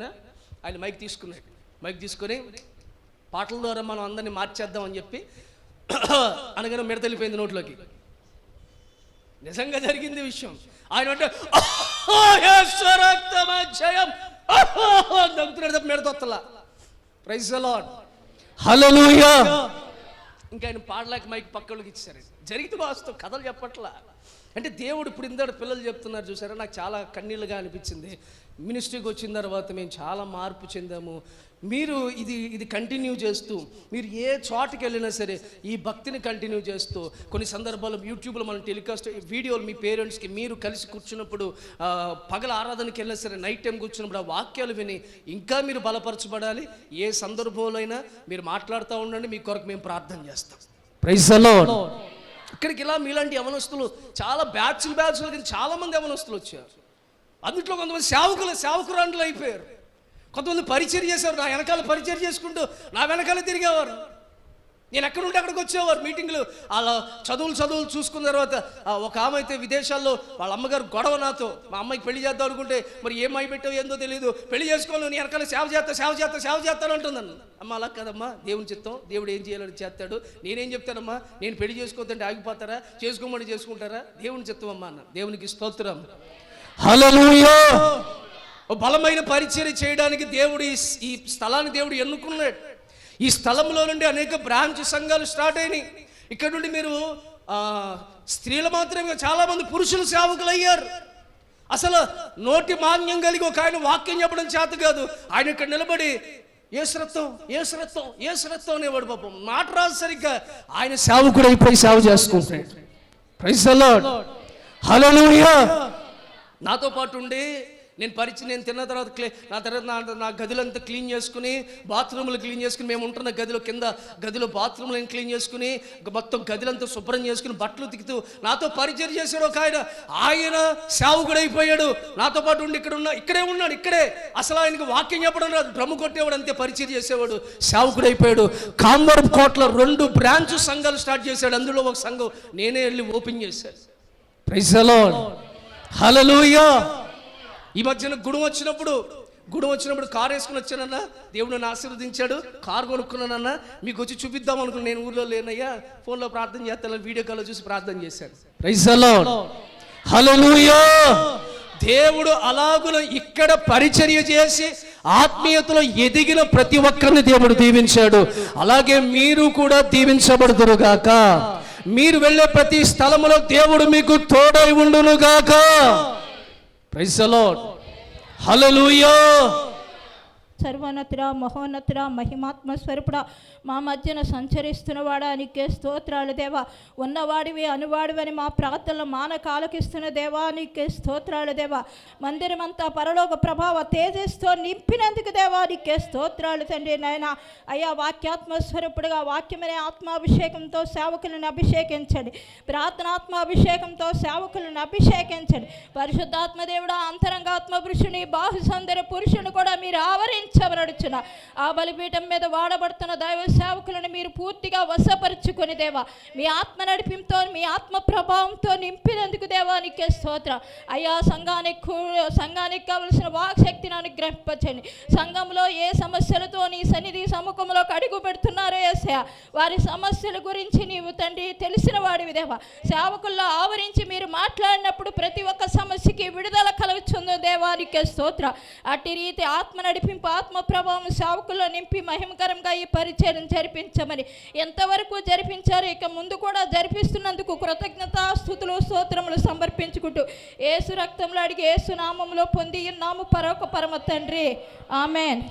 ఆయన మైక్ తీసుకొని పాటల ద్వారా మనం అందరినీ మార్చేద్దామని చెప్పి అనగానే మిడత వెళ్ళిపోయింది నోట్లోకి. నిజంగా జరిగింది విషయం. ఆయన అంటే దగ్గుతున్నాడు తప్ప మిడతొత్తలా. ప్రైజ్ ది లార్డ్, హల్లెలూయా. ఇంకా ఆయన పాడలేక మైక్ పక్కలోకి ఇచ్చారు. జరిగితే వాస్తవం, కథలు చెప్పట్లా. అంటే దేవుడు ఇప్పుడు ఇందాడు పిల్లలు చెప్తున్నారు చూసారా, నాకు చాలా కన్నీళ్ళుగా అనిపించింది. మినిస్ట్రీకి వచ్చిన తర్వాత మేము చాలా మార్పు చెందాము. మీరు ఇది కంటిన్యూ చేస్తూ, మీరు ఏ చోటుకి వెళ్ళినా సరే ఈ భక్తిని కంటిన్యూ చేస్తూ, కొన్ని సందర్భాల్లో యూట్యూబ్లో మనం టెలికాస్ట్ వీడియోలు మీ పేరెంట్స్కి మీరు కలిసి కూర్చున్నప్పుడు, పగల ఆరాధనకి వెళ్ళినా సరే నైట్ టైం కూర్చున్నప్పుడు ఆ వాక్యాలు విని ఇంకా మీరు బలపరచబడాలి. ఏ సందర్భంలో అయినా మీరు మాట్లాడుతూ ఉండండి, మీ కొరకు మేము ప్రార్థన చేస్తాం. Praise the lord. ఇక్కడికి ఇలా మీలాంటి యవనస్తులు చాలా బ్యాచ్లు కింద చాలామంది యవనస్తులు వచ్చారు. అందుట్లో కొంతమంది సేవకురాండ్లు అయిపోయారు. కొంతమంది పరిచయం చేసేవారు, నా వెనకాల పరిచయం చేసుకుంటూ నా వెనకాల తిరిగేవారు. నేను ఎక్కడుంటే అక్కడికి వచ్చేవారు మీటింగ్లు. అలా చదువులు చూసుకున్న తర్వాత ఒక ఆమె అయితే విదేశాల్లో వాళ్ళ అమ్మగారు గొడవ నాతో, మా అమ్మాయికి పెళ్లి చేద్దాం అనుకుంటే మరి ఏం అయి పెట్టావు ఏందో తెలియదు, పెళ్లి చేసుకోవాలి, నీ వెనకాల సేవ చేస్తాను అంటుందన్న. అమ్మ అలా కదమ్మా, దేవుని చిత్తం, దేవుడు ఏం చేయాలని చేస్తాడు, నేనేం చెప్తానమ్మా, నేను పెళ్లి చేసుకోవద్దంటే ఆగిపోతారా, చేసుకోమని చేసుకుంటారా, దేవుని చిత్తం అమ్మా అన్న. దేవునికి స్తోత్రం, హల్లెలూయా. బలమైన పరిచర్య చేయడానికి దేవుడు ఈ స్థలాన్ని దేవుడు ఎన్నుకున్నాడు. ఈ స్థలంలో నుండి అనేక బ్రాంచ్ సంఘాలు స్టార్ట్ అయినాయి. ఇక్కడ నుండి మీరు స్త్రీలు మాత్రమే చాలా మంది పురుషులు సేవకులు అయ్యారు. అసలు నోటి మాన్యం కలిగి ఒక ఆయన వాక్యం చెప్పడం చేత కాదు, ఆయన ఇక్కడ నిలబడి ఏసురత్వం అనేవాడు. పాపం మాట రాదు సరిగ్గా, ఆయన సేవకుడు అయిపోయి సేవ చేసుకుంటాడు. ప్రైజ్ ది లార్డ్, హల్లెలూయా. నాతో పాటు ఉండి నేను తిన్న తర్వాత నా గదులంతా క్లీన్ చేసుకుని, బాత్రూములు క్లీన్ చేసుకుని, మేము ఉంటున్న గదిలో బాత్రూములు క్లీన్ చేసుకుని, మొత్తం గదిలంతా శుభ్రం చేసుకుని, బట్టలు తిక్కుతూ నాతో పరిచయం చేశాడు ఒక ఆయన సేవకుడైపోయాడు. నాతో పాటు ఉండి ఇక్కడే అసలు ఆయనకు వాక్యం చెప్పడం రాదు, డ్రమ్ము కొట్టేవాడు, అంతే పరిచయం చేసేవాడు, సేవకుడైపోయాడు. కాంబరం కోటలో 2 బ్రాంచ్ సంఘాలు స్టార్ట్ చేశాడు. అందులో ఒక సంఘం నేనే వెళ్ళి ఓపెన్ చేశాను. Praise the lord, hallelujah. ఈ మధ్యన గుడం వచ్చినప్పుడు కారు వేసుకుని వచ్చానన్నా, దేవుడు నన్ను ఆశీర్వదించాడు, కారు కొనుక్కున్నానన్నా, మీకు వచ్చి చూపిద్దాం అనుకున్నా. నేను ఊళ్ళో లేనయ్యా, ఫోన్లో ప్రార్థన చేస్తాను, వీడియో కాల్లో చూసి ప్రార్థన చేశాను. Praise the lord, hallelujah. దేవుడు అలాగున ఇక్కడ పరిచర్య చేసి ఆత్మీయతలో ఎదిగిన ప్రతి ఒక్కరిని దేవుడు దీవించాడు. అలాగే మీరు కూడా దీవించబడుదురుగాక. మీరు వెళ్ళే ప్రతి స్థలములో దేవుడు మీకు తోడై ఉండునుగాక. ప్రైజ్ ది లార్డ్, హల్లెలూయా. సర్వోన్నతుడా, మహోన్నతుడా, మహిమాత్మ స్వరూపుడా, మా మధ్యన సంచరిస్తున్నవాడా, నీకే స్తోత్రాలు దేవా. ఉన్నవాడివి అనువాడివని మా ప్రార్థనలు మానక ఆలకిస్తున్న దేవా, నీకే స్తోత్రాలు దేవా. మందిరమంతా పరలోక ప్రభావ తేజస్తో నింపినందుకు దేవా, నీకే స్తోత్రాలు తండ్రి. నాయన అయ్యా, వాక్యాత్మ స్వరూపుడుగా వాక్యమనే ఆత్మాభిషేకంతో సేవకులను అభిషేకించండి. ప్రార్థనాత్మాభిషేకంతో సేవకులను అభిషేకించండి. పరిశుద్ధాత్మ దేవుడా, అంతరంగాత్మ పురుషుని, బాహుసందర పురుషుని కూడా మీరు ఆవరించబడుచున్న ఆ బలిపీఠం మీద వాడబడుతున్న దైవ సేవకులను మీరు పూర్తిగా వశపరుచుకొని దేవా, మీ ఆత్మ నడిపింతో, మీ ఆత్మ ప్రభావంతో నింపినందుకు దేవా, నీకే స్తోత్రం. అయ్యా, సంఘానికి కావలసిన వాక్శక్తిని అనుగ్రహించండి. సంఘంలో ఏ సమస్యలతో నీ సన్నిధి సముఖంలో అడుగు పెడుతున్నారో యేసయ్యా, వారి సమస్యల గురించి నీవు తండ్రి తెలిసిన వాడివి దేవా. సేవకుల్లో ఆవరించి మీరు మాట్లాడినప్పుడు ప్రతి ఒక్క సమస్యకి విడుదల కలుగుతుంది దేవా, నీకే స్తోత్రం. అట్టి రీతి ఆత్మ నడిపింపు, ఆత్మ ప్రభావం సేవకుల్లో నింపి మహిమకరంగా ఈ పరిచయం జరిపించమని ఎంతవరకు జరిపించారు, ఇక ముందు కూడా జరిపిస్తున్నందుకు కృతజ్ఞతాస్తుతులు స్తోత్రములు సమర్పించుకుంటూ యేసు రక్తంలో అడిగి యేసు నామములో పొంది ఉన్నాము పరమ తండ్రి, ఆమెన్.